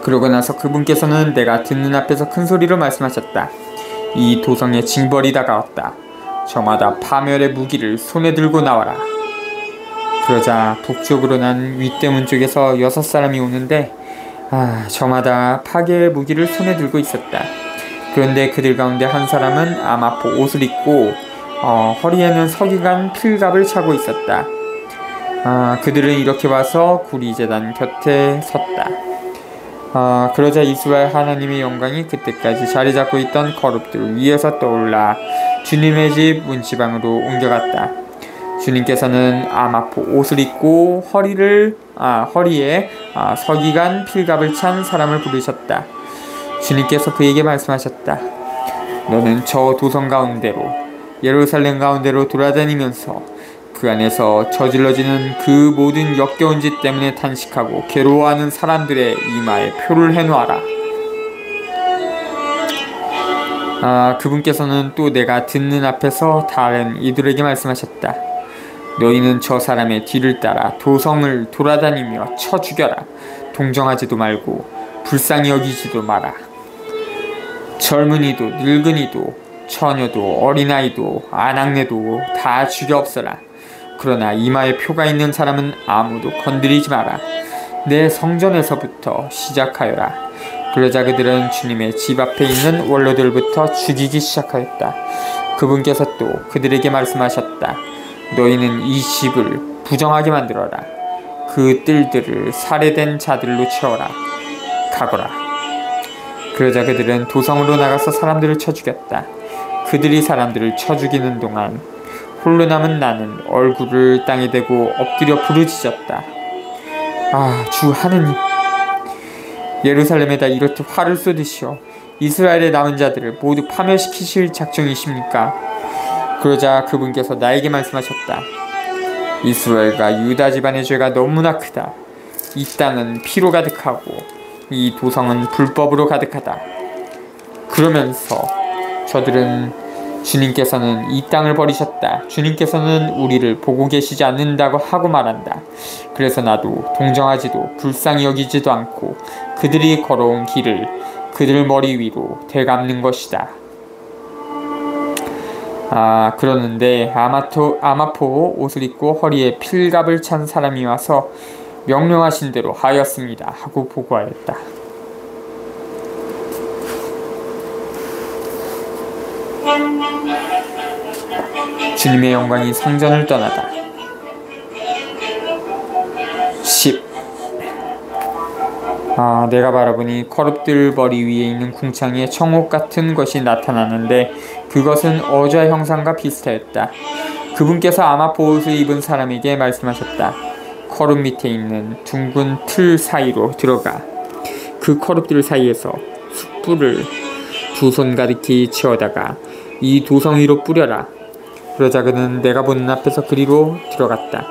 그러고 나서 그분께서는 내가 듣는 앞에서 큰 소리로 말씀하셨다. 이 도성의 징벌이 다가왔다. 저마다 파멸의 무기를 손에 들고 나와라. 그러자 북쪽으로 난 윗대문 쪽에서 6사람이 오는데 저마다 파괴의 무기를 손에 들고 있었다. 그런데 그들 가운데 한 사람은 아마포 옷을 입고 허리에는 서기관 필갑을 차고 있었다. 그들은 이렇게 와서 구리제단 곁에 섰다. 그러자 이스라엘 하나님의 영광이 그때까지 자리 잡고 있던 거룩들 위에서 떠올라 주님의 집 문지방으로 옮겨갔다. 주님께서는 아마포 옷을 입고 허리에 서기관 필갑을 찬 사람을 부르셨다. 주님께서 그에게 말씀하셨다. 너는 저 도성 가운데로 예루살렘 가운데로 돌아다니면서 그 안에서 저질러지는 그 모든 역겨운 짓 때문에 탄식하고 괴로워하는 사람들의 이마에 표를 해놓아라. 그분께서는 또 내가 듣는 앞에서 다른 이들에게 말씀하셨다. 너희는 저 사람의 뒤를 따라 도성을 돌아다니며 쳐 죽여라. 동정하지도 말고 불쌍히 여기지도 마라. 젊은이도 늙은이도 처녀도 어린아이도 아낙네도 다 죽여 없애라. 그러나 이마에 표가 있는 사람은 아무도 건드리지 마라. 내 성전에서부터 시작하여라. 그러자 그들은 주님의 집 앞에 있는 원로들부터 죽이기 시작하였다. 그분께서 또 그들에게 말씀하셨다. 너희는 이 집을 부정하게 만들어라. 그 뜰들을 살해된 자들로 채워라. 가거라. 그러자 그들은 도성으로 나가서 사람들을 쳐 죽였다. 그들이 사람들을 쳐 죽이는 동안 홀로 남은 나는 얼굴을 땅에 대고 엎드려 부르짖었다. 주 하느님, 예루살렘에다 이렇게 화를 쏟으시어 이스라엘의 남은 자들을 모두 파멸시키실 작정이십니까? 그러자 그분께서 나에게 말씀하셨다. 이스라엘과 유다 집안의 죄가 너무나 크다. 이 땅은 피로 가득하고 이 도성은 불법으로 가득하다. 그러면서 저들은 주님께서는 이 땅을 버리셨다. 주님께서는 우리를 보고 계시지 않는다고 하고 말한다. 그래서 나도 동정하지도 불쌍히 여기지도 않고 그들이 걸어온 길을 그들 머리 위로 되감는 것이다. 그러는데 아마포 옷을 입고 허리에 필갑을 찬 사람이 와서 명령하신 대로 하였습니다 하고 보고하였다. 주님의 영광이 성전을 떠나다. 10. 내가 바라보니 거룩들 머리 위에 있는 궁창에 청옥 같은 것이 나타나는데 그것은 어좌 형상과 비슷하였다. 그분께서 아마포 옷을 입은 사람에게 말씀하셨다. 거룩 밑에 있는 둥근 틀 사이로 들어가 그 거룩들 사이에서 숯불을 2손 가득히 채워다가 이 도성 위로 뿌려라. 그러자 그는 내가 보는 앞에서 그리로 들어갔다.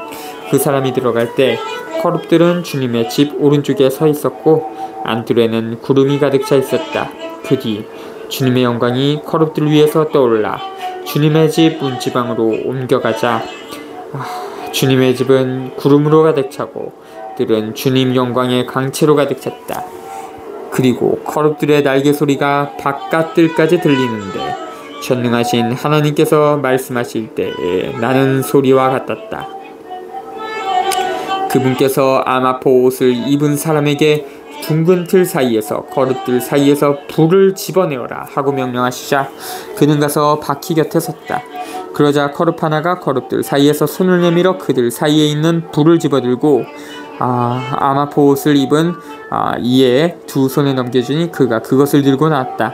그 사람이 들어갈 때 거룩들은 주님의 집 오른쪽에 서 있었고 안뜰에는 구름이 가득 차 있었다. 그 뒤 주님의 영광이 거룩들 위에서 떠올라 주님의 집 문지방으로 옮겨가자 주님의 집은 구름으로 가득 차고 들은 주님 영광의 강체로 가득 찼다. 그리고 거룩들의 날개 소리가 바깥들까지 들리는데 전능하신 하나님께서 말씀하실 때에 나는 소리와 같았다. 그분께서 아마포 옷을 입은 사람에게 둥근 틀 사이에서 거룩들 사이에서 불을 집어내어라 하고 명령하시자 그는 가서 바퀴 곁에 섰다. 그러자 거룩 하나가 거룩들 사이에서 손을 내밀어 그들 사이에 있는 불을 집어들고 아마포 옷을 입은 이에 2손에 넘겨주니 그가 그것을 들고 나왔다.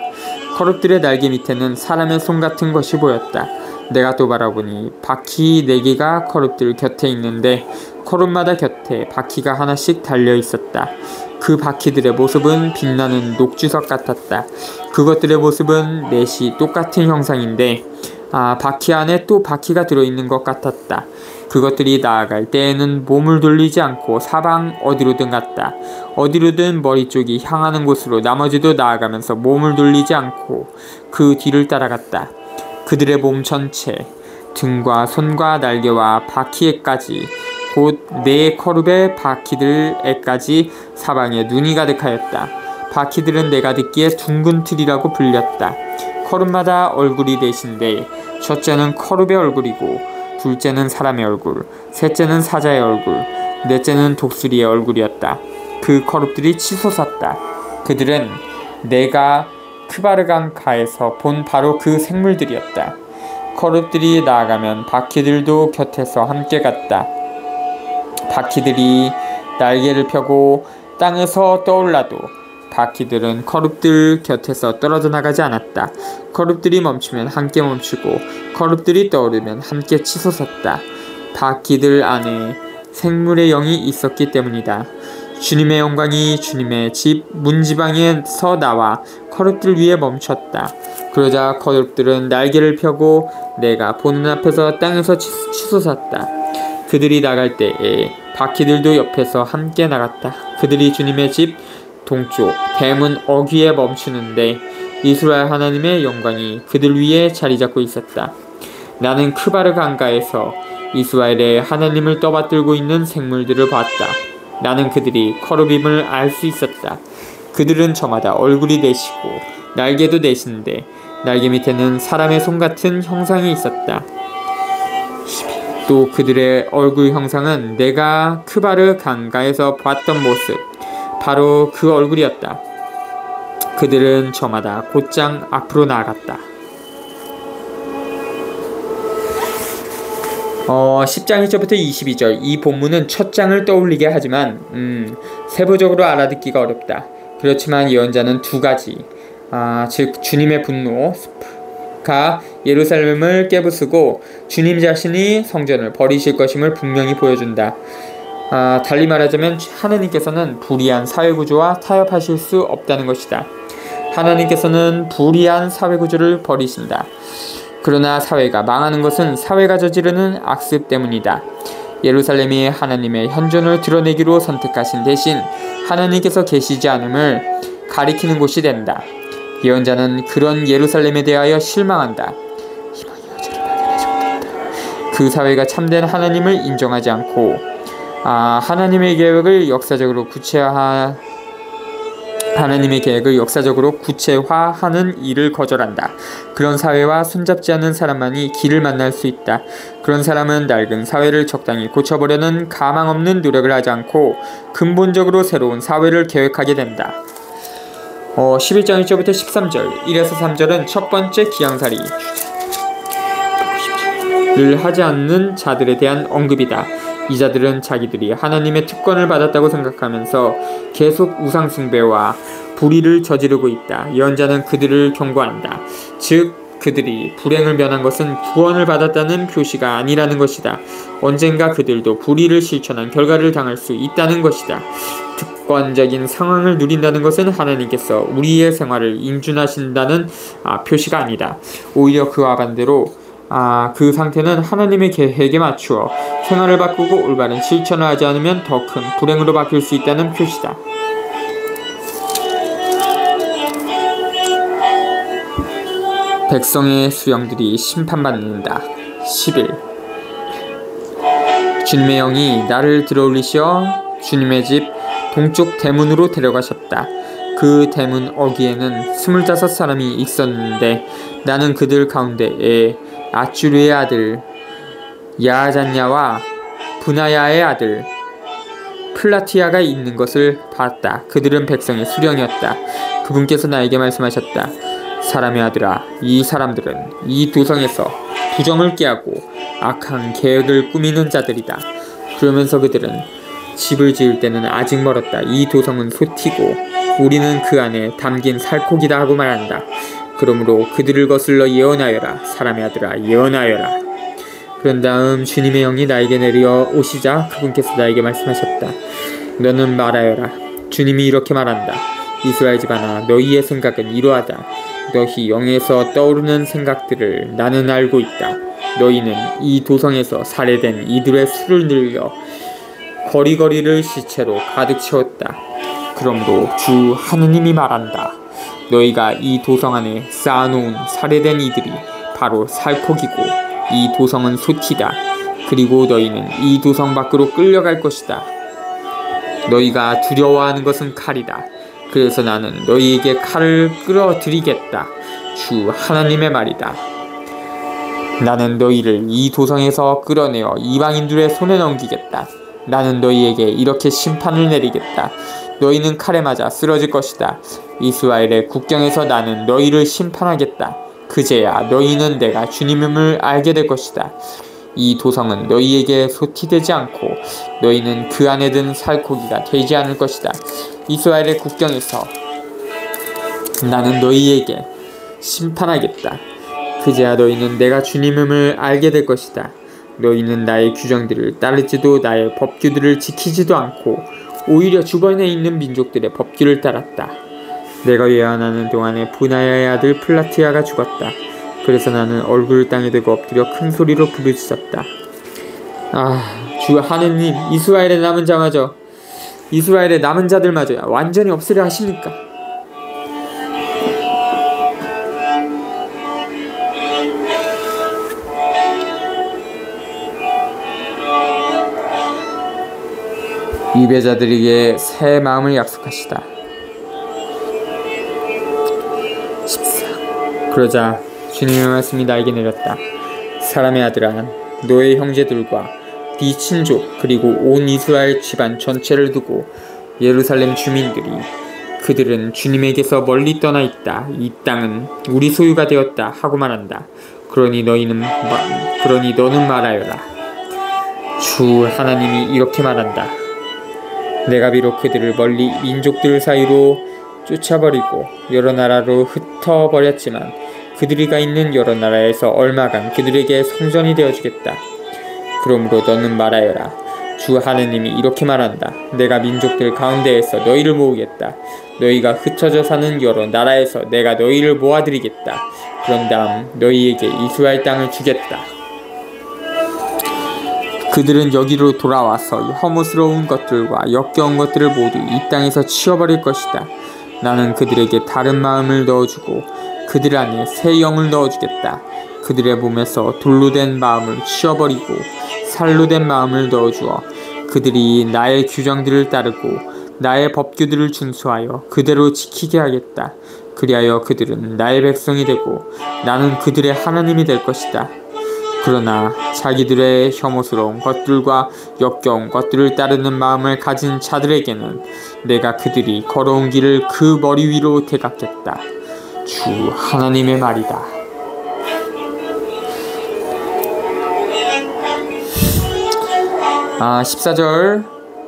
거룩들의 날개 밑에는 사람의 손 같은 것이 보였다. 내가 또 바라보니 바퀴 4개가 커룹들 곁에 있는데 커룹마다 곁에 바퀴가 하나씩 달려 있었다. 그 바퀴들의 모습은 빛나는 녹주석 같았다. 그것들의 모습은 넷이 똑같은 형상인데 바퀴 안에 또 바퀴가 들어있는 것 같았다. 그것들이 나아갈 때에는 몸을 돌리지 않고 사방 어디로든 갔다. 어디로든 머리 쪽이 향하는 곳으로 나머지도 나아가면서 몸을 돌리지 않고 그 뒤를 따라갔다. 그들의 몸 전체, 등과 손과 날개와 바퀴에까지 곧 4커룹의 바퀴들에까지 사방에 눈이 가득하였다. 바퀴들은 내가 듣기에 둥근 틀이라고 불렸다. 커룹마다 얼굴이 넷인데 첫째는 커룹의 얼굴이고 둘째는 사람의 얼굴, 셋째는 사자의 얼굴, 넷째는 독수리의 얼굴이었다. 그 커룹들이 치솟았다. 그들은 내가 크바르강가에서 본 바로 그 생물들이었다. 커룹들이 나아가면 바퀴들도 곁에서 함께 갔다. 바퀴들이 날개를 펴고 땅에서 떠올라도 바퀴들은 커룹들 곁에서 떨어져 나가지 않았다. 커룹들이 멈추면 함께 멈추고 커룹들이 떠오르면 함께 치솟았다. 바퀴들 안에 생물의 영이 있었기 때문이다. 주님의 영광이 주님의 집 문지방에서 나와 커룹들 위에 멈췄다. 그러자 커룹들은 날개를 펴고 내가 보는 앞에서 땅에서 치솟았다. 그들이 나갈 때에 바퀴들도 옆에서 함께 나갔다. 그들이 주님의 집 동쪽 대문 어귀에 멈추는데 이스라엘 하나님의 영광이 그들 위에 자리 잡고 있었다. 나는 크바르강가에서 이스라엘의 하나님을 떠받들고 있는 생물들을 봤다. 나는 그들이 커룹임을 알 수 있었다. 그들은 저마다 얼굴이 넷이고 날개도 넷인데 날개 밑에는 사람의 손 같은 형상이 있었다. 또 그들의 얼굴 형상은 내가 크바르강가에서 봤던 모습, 바로 그 얼굴이었다. 그들은 저마다 곧장 앞으로 나아갔다. 10장 1절부터 22절 이 본문은 첫 장을 떠올리게 하지만 세부적으로 알아듣기가 어렵다. 그렇지만 예언자는 두 가지, 즉 주님의 분노가 예루살렘을 깨부수고 주님 자신이 성전을 버리실 것임을 분명히 보여준다. 달리 말하자면 하나님께서는 불의한 사회구조와 타협하실 수 없다는 것이다. 하나님께서는 불의한 사회구조를 버리신다. 그러나 사회가 망하는 것은 사회가 저지르는 악습 때문이다. 예루살렘이 하나님의 현존을 드러내기로 선택하신 대신 하나님께서 계시지 않음을 가리키는 곳이 된다. 예언자는 그런 예루살렘에 대하여 실망한다. 그 사회가 참된 하나님을 인정하지 않고 하나님의 계획을 역사적으로 구체화하는 일을 거절한다. 그런 사회와 손잡지 않는 사람만이 길을 만날 수 있다. 그런 사람은 낡은 사회를 적당히 고쳐보려는 가망 없는 노력을 하지 않고 근본적으로 새로운 사회를 계획하게 된다. 11장 1절부터 13절 1에서 3절은 첫 번째 기양살이를 하지 않는 자들에 대한 언급이다. 이 자들은 자기들이 하나님의 특권을 받았다고 생각하면서 계속 우상숭배와 불의를 저지르고 있다. 예언자는 그들을 경고한다. 즉 그들이 불행을 면한 것은 구원을 받았다는 표시가 아니라는 것이다. 언젠가 그들도 불의를 실천한 결과를 당할 수 있다는 것이다. 특권적인 상황을 누린다는 것은 하나님께서 우리의 생활을 인준하신다는 표시가 아니다. 오히려 그와 반대로 그 상태는 하나님의 계획에 맞추어 생활을 바꾸고 올바른 실천을 하지 않으면 더 큰 불행으로 바뀔 수 있다는 표시다. 백성의 수령들이 심판받는다. 10일 주님의 영이 나를 들어올리시어 주님의 집 동쪽 대문으로 데려가셨다. 그 대문 어귀에는 25사람이 있었는데 나는 그들 가운데에 아추르의 아들 야자냐와 분하야의 아들 플라티아가 있는 것을 봤다. 그들은 백성의 수령이었다. 그분께서 나에게 말씀하셨다. 사람의 아들아, 이 사람들은 이 도성에서 부정을 깨하고 악한 계획을 꾸미는 자들이다. 그러면서 그들은 집을 지을 때는 아직 멀었다. 이 도성은 솟티고 우리는 그 안에 담긴 살코기다 하고 말한다. 그러므로 그들을 거슬러 예언하여라. 사람의 아들아, 예언하여라. 그런 다음 주님의 영이 나에게 내려 오시자 그분께서 나에게 말씀하셨다. 너는 말하여라. 주님이 이렇게 말한다. 이스라엘 집안아, 너희의 생각은 이러하다. 너희 영에서 떠오르는 생각들을 나는 알고 있다. 너희는 이 도성에서 살해된 이들의 수를 늘려 거리거리를 시체로 가득 채웠다. 그러므로 주 하느님이 말한다. 너희가 이 도성 안에 쌓아놓은 살해된 이들이 바로 살코기고 이 도성은 솥이다. 그리고 너희는 이 도성 밖으로 끌려갈 것이다. 너희가 두려워하는 것은 칼이다. 그래서 나는 너희에게 칼을 끌어들이겠다. 주 하나님의 말이다. 나는 너희를 이 도성에서 끌어내어 이방인들의 손에 넘기겠다. 나는 너희에게 이렇게 심판을 내리겠다. 너희는 칼에 맞아 쓰러질 것이다. 이스라엘의 국경에서 나는 너희를 심판하겠다. 그제야 너희는 내가 주님임을 알게 될 것이다. 이 도성은 너희에게 소티되지 않고 너희는 그 안에 든 살코기가 되지 않을 것이다. 이스라엘의 국경에서 나는 너희에게 심판하겠다. 그제야 너희는 내가 주님임을 알게 될 것이다. 너희는 나의 규정들을 따르지도 나의 법규들을 지키지도 않고 오히려 주변에 있는 민족들의 법규를 따랐다. 내가 예언하는 동안에 분하야의 아들 플라티아가 죽었다. 그래서 나는 얼굴을 땅에 대고 엎드려 큰 소리로 부르짖었다. 주 하느님, 이스라엘의 남은 자마저, 이스라엘의 남은 자들마저야 완전히 없애려 하십니까? 유배자들에게 새 마음을 약속하시다. 14. 그러자 주님의 말씀이 나에게 내렸다. 사람의 아들아, 너의 형제들과 네 친족 그리고 온 이스라엘 집안 전체를 두고 예루살렘 주민들이 그들은 주님에게서 멀리 떠나 있다. 이 땅은 우리 소유가 되었다 하고 말한다. 그러니 너는 말하여라. 주 하나님이 이렇게 말한다. 내가 비록 그들을 멀리 민족들 사이로 쫓아버리고 여러 나라로 흩어버렸지만 그들이 가 있는 여러 나라에서 얼마간 그들에게 성전이 되어주겠다. 그러므로 너는 말하여라. 주 하느님이 이렇게 말한다. 내가 민족들 가운데에서 너희를 모으겠다. 너희가 흩어져 사는 여러 나라에서 내가 너희를 모아들이겠다. 그런 다음 너희에게 이스라엘 땅을 주겠다. 그들은 여기로 돌아와서 혐오스러운 것들과 역겨운 것들을 모두 이 땅에서 치워버릴 것이다. 나는 그들에게 다른 마음을 넣어주고 그들 안에 새 영을 넣어주겠다. 그들의 몸에서 돌로 된 마음을 치워버리고 살로 된 마음을 넣어주어 그들이 나의 규정들을 따르고 나의 법규들을 준수하여 그대로 지키게 하겠다. 그리하여 그들은 나의 백성이 되고 나는 그들의 하나님이 될 것이다. 그러나 자기들의 혐오스러운 것들과 역겨운 것들을 따르는 마음을 가진 자들에게는 내가 그들이 걸어온 길을 그 머리 위로 대갚겠다. 주 하나님의 말이다. 아, 14절부터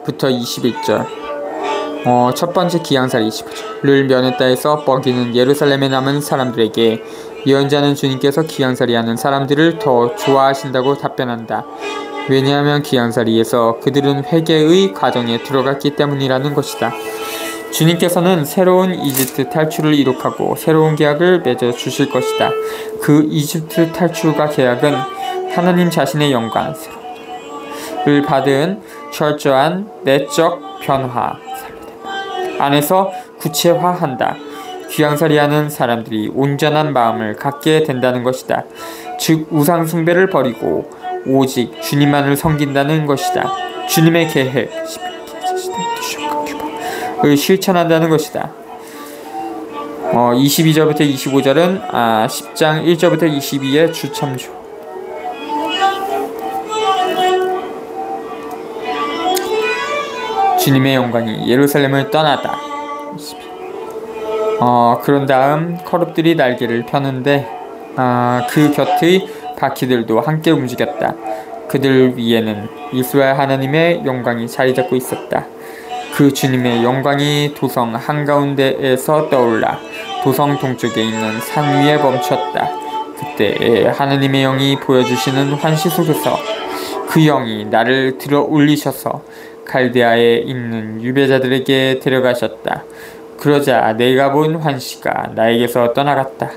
21절. 첫 번째 기양살이 25절을 면했다 해서 뻐기는 예루살렘에 남은 사람들에게 예언자는 주님께서 기양살이하는 사람들을 더 좋아하신다고 답변한다. 왜냐하면 기양살이에서 그들은 회개의 과정에 들어갔기 때문이라는 것이다. 주님께서는 새로운 이집트 탈출을 이룩하고 새로운 계약을 맺어 주실 것이다. 그 이집트 탈출과 계약은 하나님 자신의 영광을 받은 철저한 내적 변화 안에서 구체화한다. 귀양살이하는 사람들이 온전한 마음을 갖게 된다는 것이다. 즉 우상 숭배를 버리고 오직 주님만을 섬긴다는 것이다. 주님의 계획을 실천한다는 것이다. 22절부터 25절은 10장 1절부터 22의 주참조. 주님의 영광이 예루살렘을 떠나다. 그런 다음 커룹들이 날개를 펴는데 그 곁의 바퀴들도 함께 움직였다. 그들 위에는 이스라엘 하나님의 영광이 자리 잡고 있었다. 그 주님의 영광이 도성 한가운데에서 떠올라 도성 동쪽에 있는 산 위에 멈췄다. 그때 하느님의 영이 보여주시는 환시 속에서 그 영이 나를 들어 올리셔서 갈대아에 있는 유배자들에게 데려가셨다. 그러자 내가 본 환시가 나에게서 떠나갔다.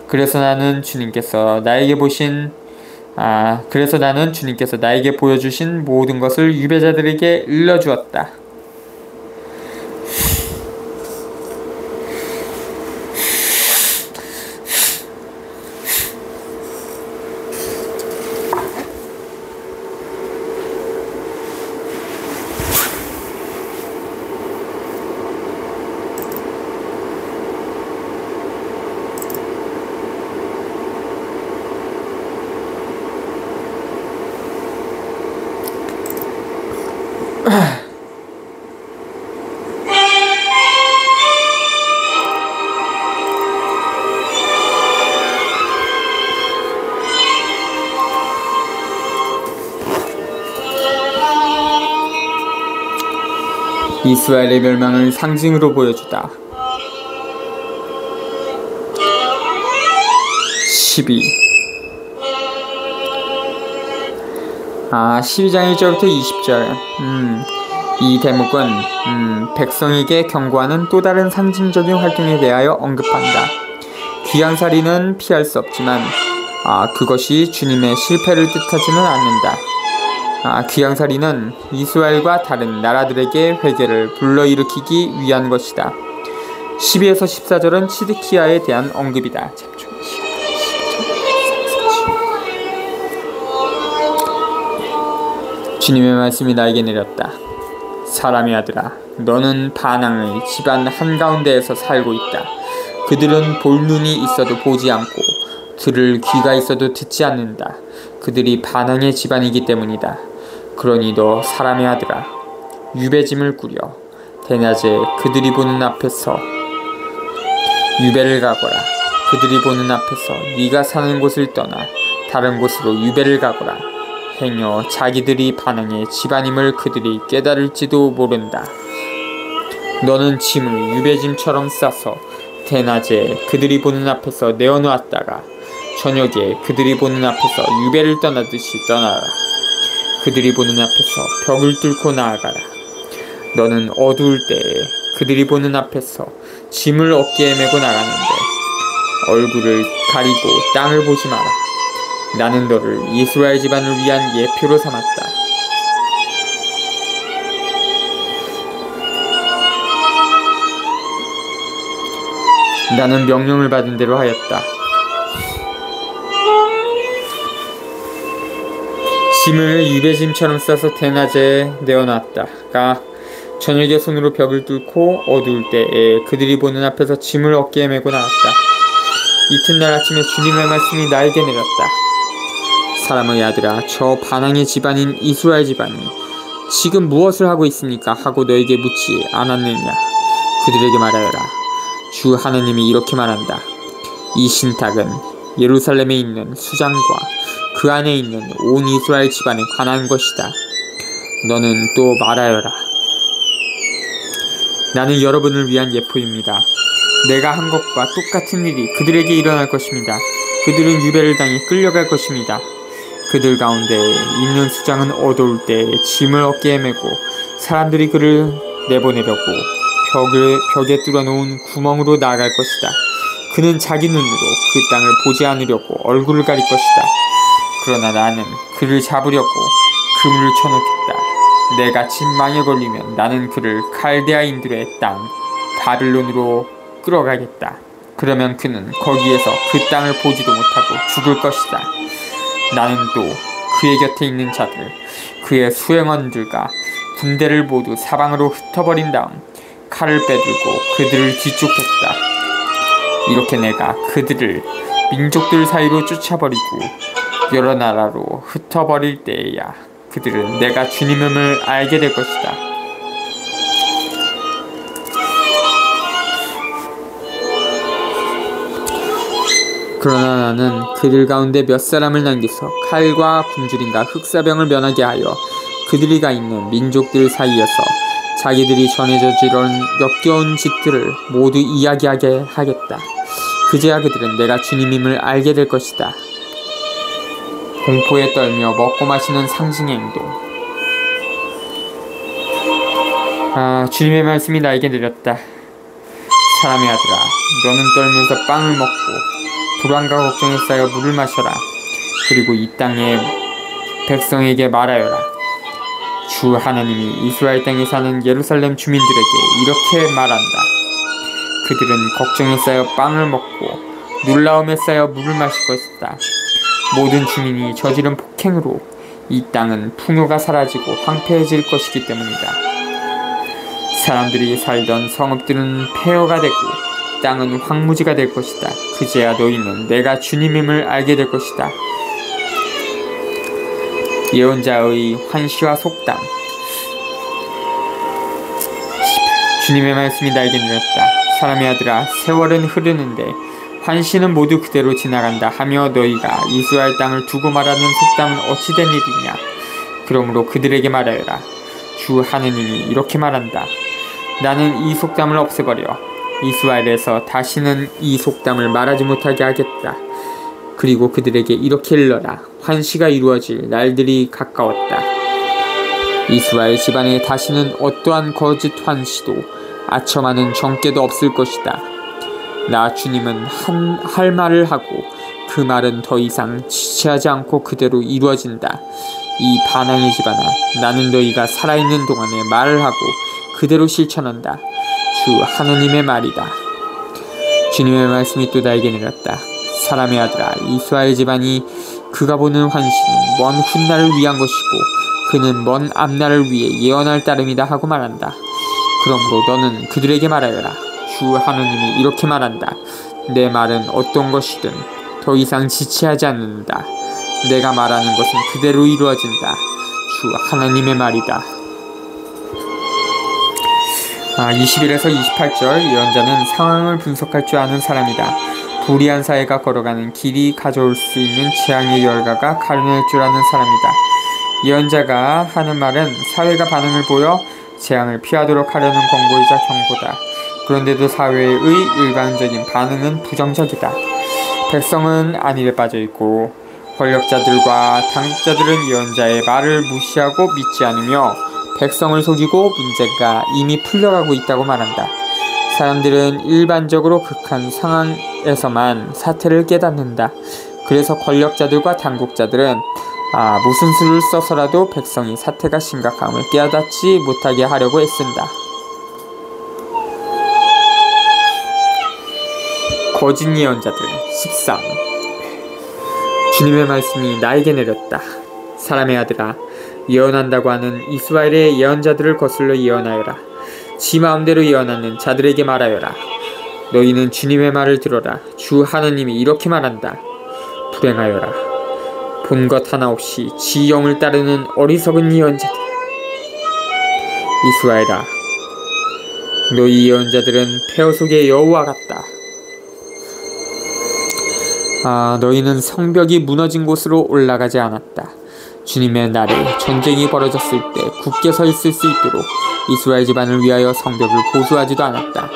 그래서 나는 주님께서 나에게 보여주신 모든 것을 유배자들에게 일러주었다. 이스라엘의 멸망을 상징으로 보여주다. 12. 12장 1절부터 20절. 이 대목은 백성에게 경고하는 또 다른 상징적인 활동에 대하여 언급한다. 귀양살이는 피할 수 없지만 그것이 주님의 실패를 뜻하지는 않는다. 귀양살이는 이스라엘과 다른 나라들에게 회개를 불러일으키기 위한 것이다. 12에서 14절은 시드키야에 대한 언급이다. 주님의 말씀이 나에게 내렸다. 사람의 아들아, 너는 반항의 집안 한가운데에서 살고 있다. 그들은 볼 눈이 있어도 보지 않고 들을 귀가 있어도 듣지 않는다. 그들이 반항의 집안이기 때문이다. 그러니 너 사람의 아들아, 유배짐을 꾸려 대낮에 그들이 보는 앞에서 유배를 가거라. 그들이 보는 앞에서 네가 사는 곳을 떠나 다른 곳으로 유배를 가거라. 행여 자기들이 반항의 집안임을 그들이 깨달을지도 모른다. 너는 짐을 유배짐처럼 싸서 대낮에 그들이 보는 앞에서 내어놓았다가 저녁에 그들이 보는 앞에서 유배를 떠나듯이 떠나라. 그들이 보는 앞에서 벽을 뚫고 나아가라. 너는 어두울 때에 그들이 보는 앞에서 짐을 어깨에 메고 나가는데 얼굴을 가리고 땅을 보지 마라. 나는 너를 이스라엘 집안을 위한 예표로 삼았다. 나는 명령을 받은 대로 하였다. 짐을 유배짐처럼 싸서 대낮에 내어놨다가 저녁에 손으로 벽을 뚫고 어두울 때에 그들이 보는 앞에서 짐을 어깨에 메고 나왔다. 이튿날 아침에 주님의 말씀이 나에게 내렸다. 사람의 아들아, 저 반항의 집안인 이스라엘 집안이 지금 무엇을 하고 있습니까? 하고 너에게 묻지 않았느냐? 그들에게 말하여라. 주 하느님이 이렇게 말한다. 이 신탁은 예루살렘에 있는 수장과 그 안에 있는 온 이스라엘 집안에 관한 것이다. 너는 또 말하여라. 나는 여러분을 위한 예표입니다. 내가 한 것과 똑같은 일이 그들에게 일어날 것입니다. 그들은 유배를 당해 끌려갈 것입니다. 그들 가운데 있는 수장은 어두울 때 짐을 어깨에 메고 사람들이 그를 내보내려고 벽에 뚫어놓은 구멍으로 나아갈 것이다. 그는 자기 눈으로 그 땅을 보지 않으려고 얼굴을 가릴 것이다. 그러나 나는 그를 잡으려고 그물을 쳐놓겠다. 내가 침망에 걸리면 나는 그를 칼데아인들의 땅 바빌론으로 끌어가겠다. 그러면 그는 거기에서 그 땅을 보지도 못하고 죽을 것이다. 나는 또 그의 곁에 있는 자들, 그의 수행원들과 군대를 모두 사방으로 흩어버린 다음 칼을 빼들고 그들을 뒤쫓겠다. 이렇게 내가 그들을 민족들 사이로 쫓아버리고 여러 나라로 흩어버릴 때에야 그들은 내가 주님임을 알게 될 것이다. 그러나 나는 그들 가운데 몇 사람을 남겨서 칼과 굶주림과 흑사병을 면하게 하여 그들이 가 있는 민족들 사이에서 자기들이 전에 저지른 역겨운 짓들을 모두 이야기하게 하겠다. 그제야 그들은 내가 주님임을 알게 될 것이다. 공포에 떨며 먹고 마시는 상징의 행동. 주님의 말씀이 나에게 내렸다. 사람의 아들아, 너는 떨면서 빵을 먹고 불안과 걱정에 쌓여 물을 마셔라. 그리고 이 땅의 백성에게 말하여라. 주 하나님이 이스라엘 땅에 사는 예루살렘 주민들에게 이렇게 말한다. 그들은 걱정에 쌓여 빵을 먹고 놀라움에 쌓여 물을 마실 것이다. 모든 주민이 저지른 폭행으로 이 땅은 풍요가 사라지고 황폐해질 것이기 때문이다. 사람들이 살던 성읍들은 폐허가 되고 땅은 황무지가 될 것이다. 그제야 너희는 내가 주님임을 알게 될 것이다. 예언자의 환시와 속담. 주님의 말씀이 나에게 내렸다. 사람의 아들아, 세월은 흐르는데 환시는 모두 그대로 지나간다 하며 너희가 이스라엘 땅을 두고 말하는 속담은 어찌 된 일이냐. 그러므로 그들에게 말하여라. 주 하느님이 이렇게 말한다. 나는 이 속담을 없애버려 이스라엘에서 다시는 이 속담을 말하지 못하게 하겠다. 그리고 그들에게 이렇게 일러라. 환시가 이루어질 날들이 가까웠다. 이스라엘 집안에 다시는 어떠한 거짓 환시도 아첨하는 정죄도 없을 것이다. 나 주님은 할 말을 하고 그 말은 더 이상 지체하지 않고 그대로 이루어진다. 이 반항의 집안아, 나는 너희가 살아있는 동안에 말을 하고 그대로 실천한다. 주 하느님의 말이다. 주님의 말씀이 또 나에게 내렸다. 사람의 아들아, 이스라엘 집안이 그가 보는 환시는 먼 훗날을 위한 것이고 그는 먼 앞날을 위해 예언할 따름이다 하고 말한다. 그러므로 너는 그들에게 말하여라. 주 하느님이 이렇게 말한다. 내 말은 어떤 것이든 더 이상 지체하지 않는다. 내가 말하는 것은 그대로 이루어진다. 주 하나님의 말이다. 21에서 28절. 예언자는 상황을 분석할 줄 아는 사람이다. 불의한 사회가 걸어가는 길이 가져올 수 있는 재앙의 결과가 가려낼 줄 아는 사람이다. 예언자가 하는 말은 사회가 반응을 보여 재앙을 피하도록 하려는 권고이자 경고다. 그런데도 사회의 일반적인 반응은 부정적이다. 백성은 안일에 빠져있고 권력자들과 당국자들은 예언자의 말을 무시하고 믿지 않으며 백성을 속이고 문제가 이미 풀려가고 있다고 말한다. 사람들은 일반적으로 극한 상황에서만 사태를 깨닫는다. 그래서 권력자들과 당국자들은 무슨 수를 써서라도 백성이 사태가 심각함을 깨닫지 못하게 하려고 애쓴다. 거짓 예언자들 13. 주님의 말씀이 나에게 내렸다. 사람의 아들아, 예언한다고 하는 이스라엘의 예언자들을 거슬러 예언하여라. 지 마음대로 예언하는 자들에게 말하여라. 너희는 주님의 말을 들어라. 주 하느님이 이렇게 말한다. 불행하여라. 본 것 하나 없이 지 영을 따르는 어리석은 예언자들. 이스라엘아, 너희 예언자들은 폐허 속의 여우와 같다. 너희는 성벽이 무너진 곳으로 올라가지 않았다. 주님의 날에 전쟁이 벌어졌을 때 굳게 서 있을 수 있도록 이스라엘 집안을 위하여 성벽을 보수하지도 않았다.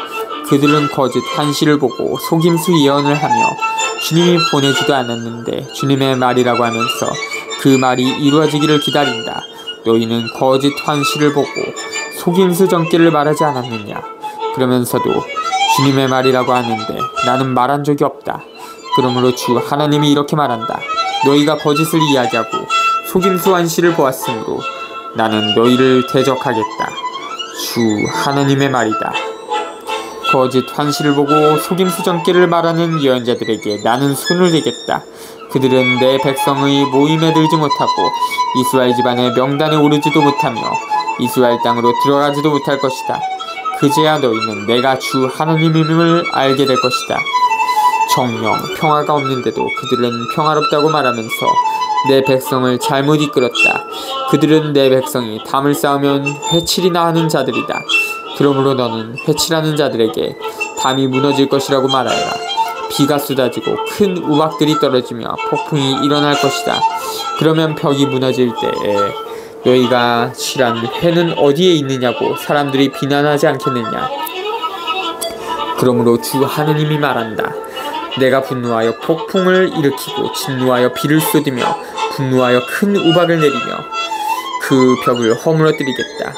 그들은 거짓 환시를 보고 속임수 예언을 하며 주님이 보내지도 않았는데 주님의 말이라고 하면서 그 말이 이루어지기를 기다린다. 너희는 거짓 환시를 보고 속임수 전개를 말하지 않았느냐. 그러면서도 주님의 말이라고 하는데 나는 말한 적이 없다. 그러므로 주 하나님이 이렇게 말한다. 너희가 거짓을 이야기하고 속임수 환시를 보았으므로 나는 너희를 대적하겠다. 주 하나님의 말이다. 거짓 환시를 보고 속임수 전개를 말하는 예언자들에게 나는 손을 대겠다. 그들은 내 백성의 모임에 들지 못하고 이스라엘 집안의 명단에 오르지도 못하며 이스라엘 땅으로 들어가지도 못할 것이다. 그제야 너희는 내가 주 하나님임을 알게 될 것이다. 정령 평화가 없는데도 그들은 평화롭다고 말하면서 내 백성을 잘못 이끌었다. 그들은 내 백성이 담을 쌓으면 회칠이나 하는 자들이다. 그러므로 너는 회칠하는 자들에게 담이 무너질 것이라고 말하여라. 비가 쏟아지고 큰 우박들이 떨어지며 폭풍이 일어날 것이다. 그러면 벽이 무너질 때에 너희가 취한 회는 어디에 있느냐고 사람들이 비난하지 않겠느냐. 그러므로 주 하느님이 말한다. 내가 분노하여 폭풍을 일으키고 진노하여 비를 쏟으며 분노하여 큰 우박을 내리며 그 벽을 허물어뜨리겠다.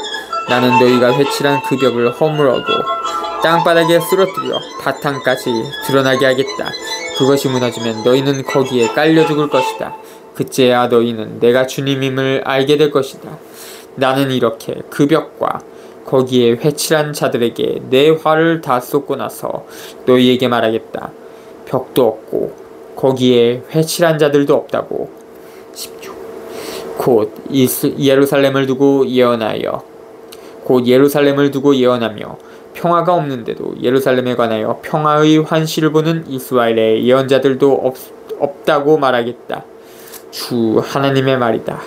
나는 너희가 회칠한 그 벽을 허물어고 땅바닥에 쓰러뜨려 바탕까지 드러나게 하겠다. 그것이 무너지면 너희는 거기에 깔려 죽을 것이다. 그때야 너희는 내가 주님임을 알게 될 것이다. 나는 이렇게 그 벽과 거기에 회칠한 자들에게 내 화를 다 쏟고 나서 너희에게 말하겠다. 벽도 없고 거기에 회칠한 자들도 없다고. 10조. 곧 예루살렘을 두고 예언하며 평화가 없는데도 예루살렘에 관하여 평화의 환시를 보는 이스라엘의 예언자들도 없다고 말하겠다. 주 하나님의 말이다.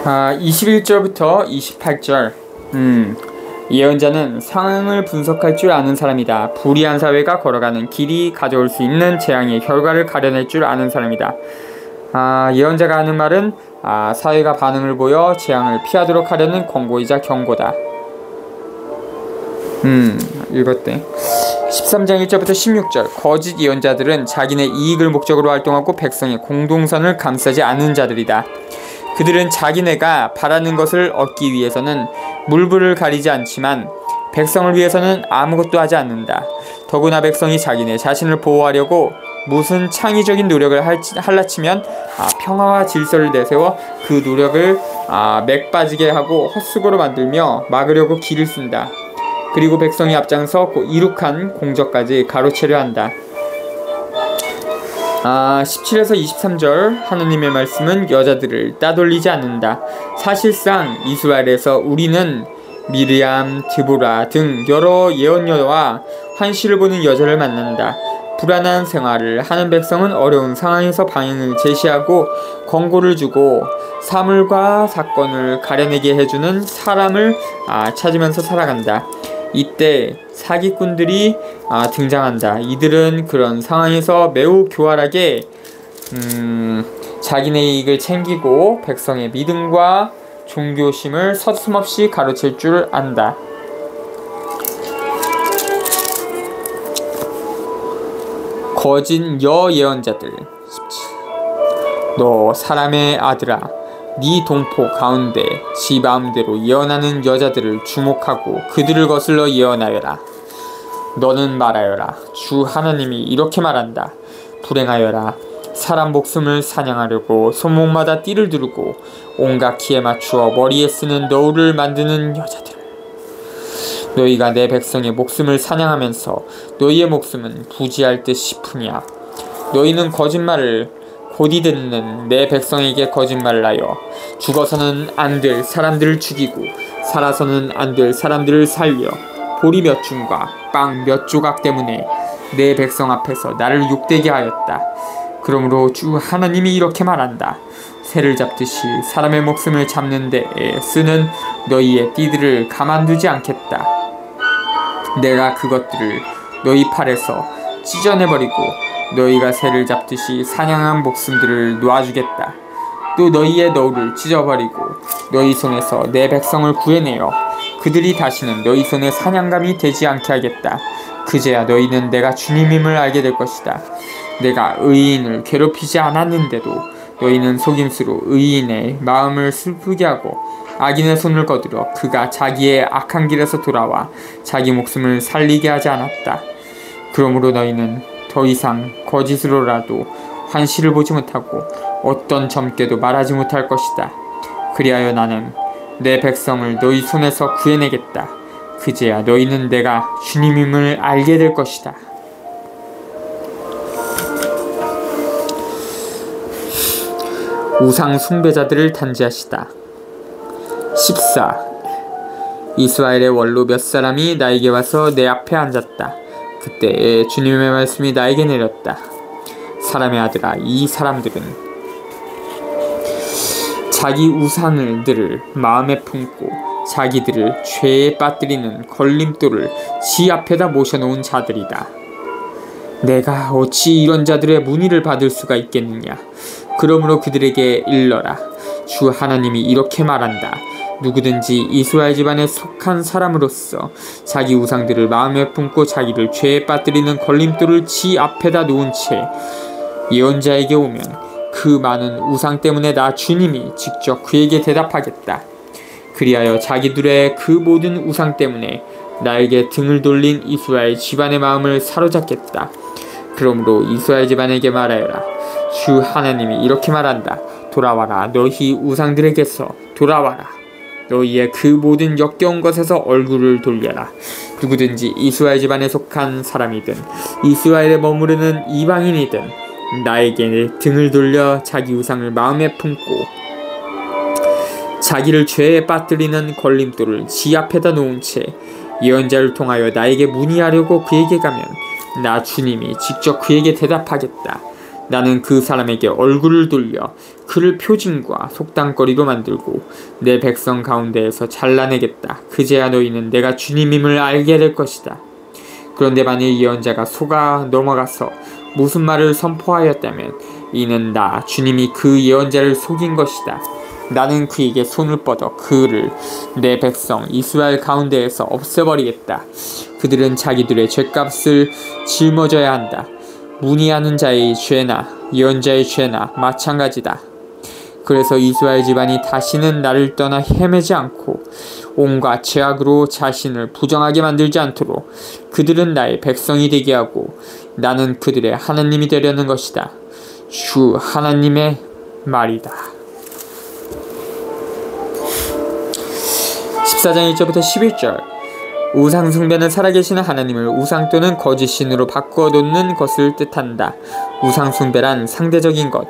아, 21절부터 28절. 예언자는 상황을 분석할 줄 아는 사람이다. 불의한 사회가 걸어가는 길이 가져올 수 있는 재앙의 결과를 가려낼 줄 아는 사람이다. 예언자가 하는 말은 사회가 반응을 보여 재앙을 피하도록 하려는 권고이자 경고다. 읽었대. 13장 1절부터 16절. 거짓 예언자들은 자기네 이익을 목적으로 활동하고 백성의 공동선을 감싸지 않은 자들이다. 그들은 자기네가 바라는 것을 얻기 위해서는 물불을 가리지 않지만 백성을 위해서는 아무것도 하지 않는다. 더구나 백성이 자기네 자신을 보호하려고 무슨 창의적인 노력을 할라치면 평화와 질서를 내세워 그 노력을 맥 빠지게 하고 헛수고로 만들며 막으려고 기를 쓴다. 그리고 백성이 앞장서 이룩한 공적까지 가로채려 한다. 17에서 23절 하느님의 말씀은 여자들을 따돌리지 않는다. 사실상 이스라엘에서 우리는 미리암, 드보라 등 여러 예언녀와 환시를 보는 여자를 만난다. 불안한 생활을 하는 백성은 어려운 상황에서 방향을 제시하고 권고를 주고 사물과 사건을 가려내게 해주는 사람을 찾으면서 살아간다. 이때 사기꾼들이 등장한다. 이들은 그런 상황에서 매우 교활하게 자기네 이익을 챙기고 백성의 믿음과 종교심을 서슴없이 가로챌 줄 안다. 거짓 여예언자들. 너 사람의 아들아, 네 동포 가운데 지 마음대로 예언하는 여자들을 주목하고 그들을 거슬러 예언하여라. 너는 말하여라. 주 하나님이 이렇게 말한다. 불행하여라. 사람 목숨을 사냥하려고 손목마다 띠를 두르고 온갖 키에 맞추어 머리에 쓰는 너울을 만드는 여자들. 너희가 내 백성의 목숨을 사냥하면서 너희의 목숨은 부지할 듯 싶으냐. 너희는 거짓말을 곧이 듣는 내 백성에게 거짓말을 하여 죽어서는 안 될 사람들을 죽이고 살아서는 안 될 사람들을 살려 보리 몇 줌과 빵 몇 조각 때문에 내 백성 앞에서 나를 욕되게 하였다. 그러므로 주 하나님이 이렇게 말한다. 새를 잡듯이 사람의 목숨을 잡는 데에 쓰는 너희의 띠들을 가만두지 않겠다. 내가 그것들을 너희 팔에서 찢어내버리고 너희가 새를 잡듯이 사냥한 목숨들을 놓아주겠다. 또 너희의 너울을 찢어버리고 너희 손에서 내 백성을 구해내어 그들이 다시는 너희 손에 사냥감이 되지 않게 하겠다. 그제야 너희는 내가 주님임을 알게 될 것이다. 내가 의인을 괴롭히지 않았는데도 너희는 속임수로 의인의 마음을 슬프게 하고 악인의 손을 거두려 그가 자기의 악한 길에서 돌아와 자기 목숨을 살리게 하지 않았다. 그러므로 너희는 더 이상 거짓으로라도 환시를 보지 못하고 어떤 점괘도 말하지 못할 것이다. 그리하여 나는 내 백성을 너희 손에서 구해내겠다. 그제야 너희는 내가 주님임을 알게 될 것이다. 우상 숭배자들을 단죄하시다. 14. 이스라엘의 원로 몇 사람이 나에게 와서 내 앞에 앉았다. 그때 주님의 말씀이 나에게 내렸다. 사람의 아들아, 이 사람들은 자기 우상들을 마음에 품고 자기들을 죄에 빠뜨리는 걸림돌을 지 앞에다 모셔놓은 자들이다. 내가 어찌 이런 자들의 문의를 받을 수가 있겠느냐. 그러므로 그들에게 일러라. 주 하나님이 이렇게 말한다. 누구든지 이스라엘 집안에 속한 사람으로서 자기 우상들을 마음에 품고 자기를 죄에 빠뜨리는 걸림돌을 지 앞에다 놓은 채 예언자에게 오면 그 많은 우상 때문에 나 주님이 직접 그에게 대답하겠다. 그리하여 자기들의 그 모든 우상 때문에 나에게 등을 돌린 이스라엘 집안의 마음을 사로잡겠다. 그러므로 이스라엘 집안에게 말하여라. 주 하나님이 이렇게 말한다. 돌아와라. 너희 우상들에게서 돌아와라. 너희의 그 모든 역겨운 것에서 얼굴을 돌려라. 누구든지 이스라엘 집안에 속한 사람이든 이스라엘에 머무르는 이방인이든 나에게 등을 돌려 자기 우상을 마음에 품고 자기를 죄에 빠뜨리는 걸림돌을 지 앞에다 놓은 채 예언자를 통하여 나에게 문의하려고 그에게 가면 나 주님이 직접 그에게 대답하겠다. 나는 그 사람에게 얼굴을 돌려 그를 표징과 속담거리로 만들고 내 백성 가운데에서 잘라내겠다. 그제야 너희는 내가 주님임을 알게 될 것이다. 그런데 만일 예언자가 속아 넘어가서 무슨 말을 선포하였다면 이는 나 주님이 그 예언자를 속인 것이다. 나는 그에게 손을 뻗어 그를 내 백성 이스라엘 가운데에서 없애버리겠다. 그들은 자기들의 죄값을 짊어져야 한다. 문의하는 자의 죄나 예언자의 죄나 마찬가지다. 그래서 이스라엘 집안이 다시는 나를 떠나 헤매지 않고 온갖 죄악으로 자신을 부정하게 만들지 않도록 그들은 나의 백성이 되게 하고 나는 그들의 하나님이 되려는 것이다. 주 하나님의 말이다. 14장 1절부터 11절. 우상 숭배는 살아계시는 하나님을 우상 또는 거짓 신으로 바꿔놓는 것을 뜻한다. 우상 숭배란 상대적인 것을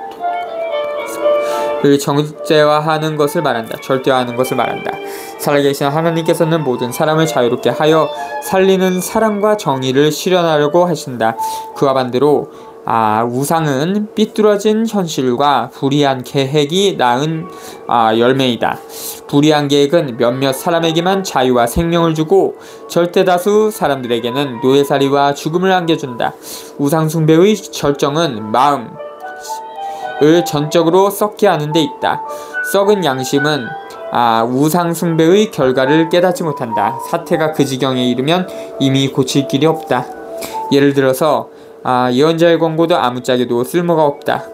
정죄화하는 것을 말한다. 절대화하는 것을 말한다. 살아계신 하나님께서는 모든 사람을 자유롭게 하여 살리는 사랑과 정의를 실현하려고 하신다. 그와 반대로 우상은 삐뚤어진 현실과 불의한 계획이 낳은 열매이다. 불의한 계획은 몇몇 사람에게만 자유와 생명을 주고 절대다수 사람들에게는 노예살이와 죽음을 안겨준다. 우상 숭배의 절정은 마음을 전적으로 썩게 하는 데 있다. 썩은 양심은 우상 숭배의 결과를 깨닫지 못한다. 사태가 그 지경에 이르면 이미 고칠 길이 없다. 예를 들어서 예언자의 권고도 아무짝에도 쓸모가 없다.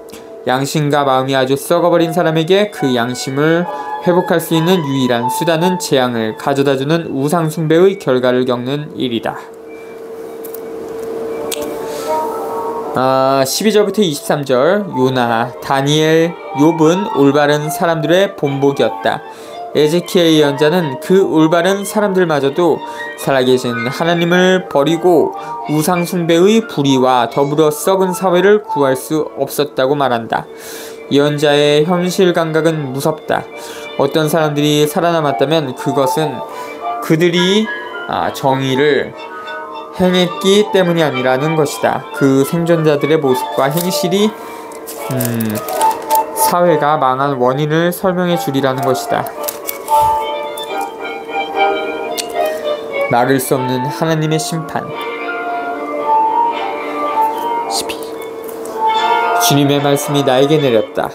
양심과 마음이 아주 썩어버린 사람에게 그 양심을 회복할 수 있는 유일한 수단은 재앙을 가져다주는 우상 숭배의 결과를 겪는 일이다. 12절부터 23절. 요나, 다니엘, 욥은 올바른 사람들의 본보기였다. 에제키엘 예언자는 그 올바른 사람들마저도 살아계신 하나님을 버리고 우상 숭배의 불의와 더불어 썩은 사회를 구할 수 없었다고 말한다. 예언자의 현실 감각은 무섭다. 어떤 사람들이 살아남았다면 그것은 그들이 정의를 행했기 때문이 아니라는 것이다. 그 생존자들의 모습과 행실이 사회가 망한 원인을 설명해 주리라는 것이다. 막을 수 없는 하나님의 심판. 12. 주님의 말씀이 나에게 내렸다.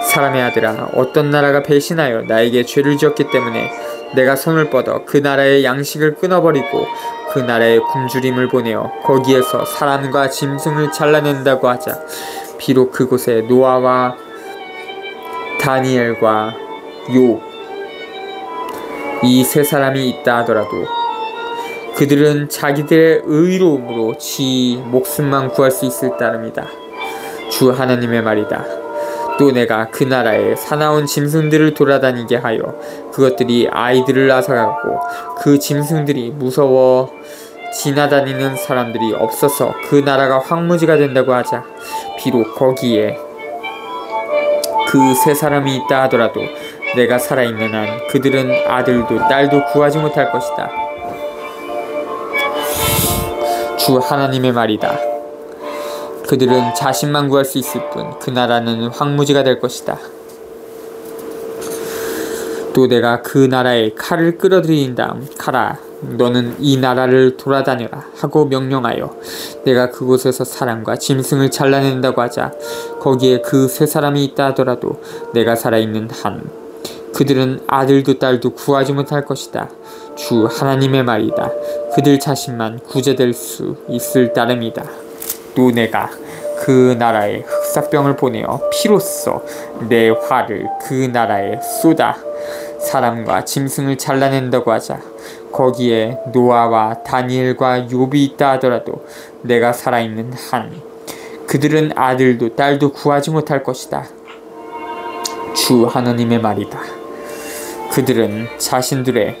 사람의 아들아, 어떤 나라가 배신하여 나에게 죄를 지었기 때문에 내가 손을 뻗어 그 나라의 양식을 끊어버리고 그 나라의 굶주림을 보내어 거기에서 사람과 짐승을 잘라낸다고 하자. 비록 그곳에 노아와 다니엘과 욥 이 세 사람이 있다 하더라도 그들은 자기들의 의로움으로 지 목숨만 구할 수 있을 따름이다. 주 하나님의 말이다. 또 내가 그 나라에 사나운 짐승들을 돌아다니게 하여 그것들이 아이들을 앗아가고 그 짐승들이 무서워 지나다니는 사람들이 없어서 그 나라가 황무지가 된다고 하자. 비록 거기에 그 세 사람이 있다 하더라도 내가 살아있는 한 그들은 아들도 딸도 구하지 못할 것이다. 주 하나님의 말이다. 그들은 자신만 구할 수 있을 뿐 그 나라는 황무지가 될 것이다. 또 내가 그 나라에 칼을 끌어들인 다음 가라 너는 이 나라를 돌아다녀라 하고 명령하여 내가 그곳에서 사람과 짐승을 잘라낸다고 하자 거기에 그 세 사람이 있다 하더라도 내가 살아있는 한 그들은 아들도 딸도 구하지 못할 것이다. 주 하나님의 말이다. 그들 자신만 구제될 수 있을 따름이다. 또 내가 그 나라에 흑사병을 보내어 피로써 내 화를 그 나라에 쏟아 사람과 짐승을 잘라낸다고 하자 거기에 노아와 다니엘과 욥이 있다 하더라도 내가 살아있는 한 그들은 아들도 딸도 구하지 못할 것이다. 주 하나님의 말이다. 그들은 자신들의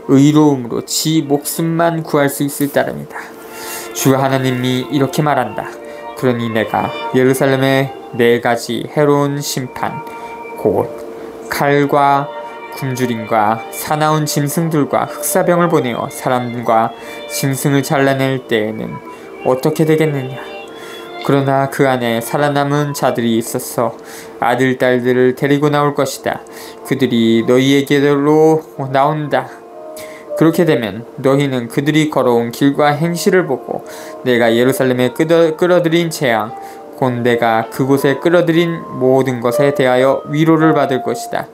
의로움으로 지 목숨만 구할 수 있을 따름이다. 주 하나님이 이렇게 말한다. 그러니 내가 예루살렘에 4가지 해로운 심판 곧 칼과 굶주림과 사나운 짐승들과 흑사병을 보내어 사람과 짐승을 잘라낼 때에는 어떻게 되겠느냐. 그러나 그 안에 살아남은 자들이 있어서 아들 딸들을 데리고 나올 것이다. 그들이 너희에게로 나온다. 그렇게 되면 너희는 그들이 걸어온 길과 행실을 보고 내가 예루살렘에 끌어들인 재앙 곧 내가 그곳에 끌어들인 모든 것에 대하여 위로를 받을 것이다.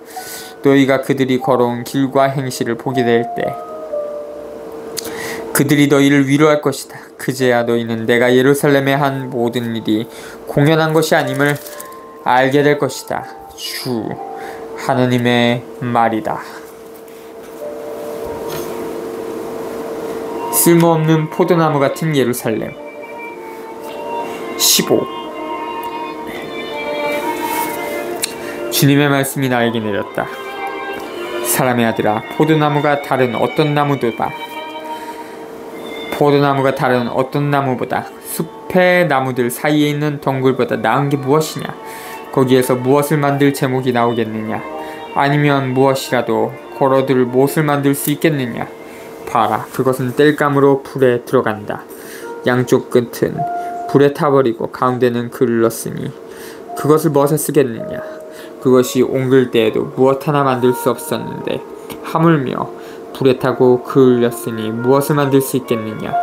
너희가 그들이 걸어온 길과 행실을 보게 될 때 그들이 너희를 위로할 것이다. 그제야 너희는 내가 예루살렘에 한 모든 일이 공연한 것이 아님을 알게 될 것이다. 주 하나님의 말이다. 쓸모없는 포도나무 같은 예루살렘. 15. 주님의 말씀이 나에게 내렸다. 사람의 아들아, 포도나무가 다른 어떤 나무보다 숲의 나무들 사이에 있는 덩굴보다 나은 게 무엇이냐? 거기에서 무엇을 만들 제목이 나오겠느냐? 아니면 무엇이라도 걸어둘 못을 만들 수 있겠느냐? 봐라, 그것은 땔감으로 불에 들어간다. 양쪽 끝은 불에 타버리고 가운데는 글을 넣었으니 그것을 무엇에 쓰겠느냐? 그것이 옹글 때에도 무엇 하나 만들 수 없었는데 하물며 불에 타고 글을 넣었으니 무엇을 만들 수 있겠느냐?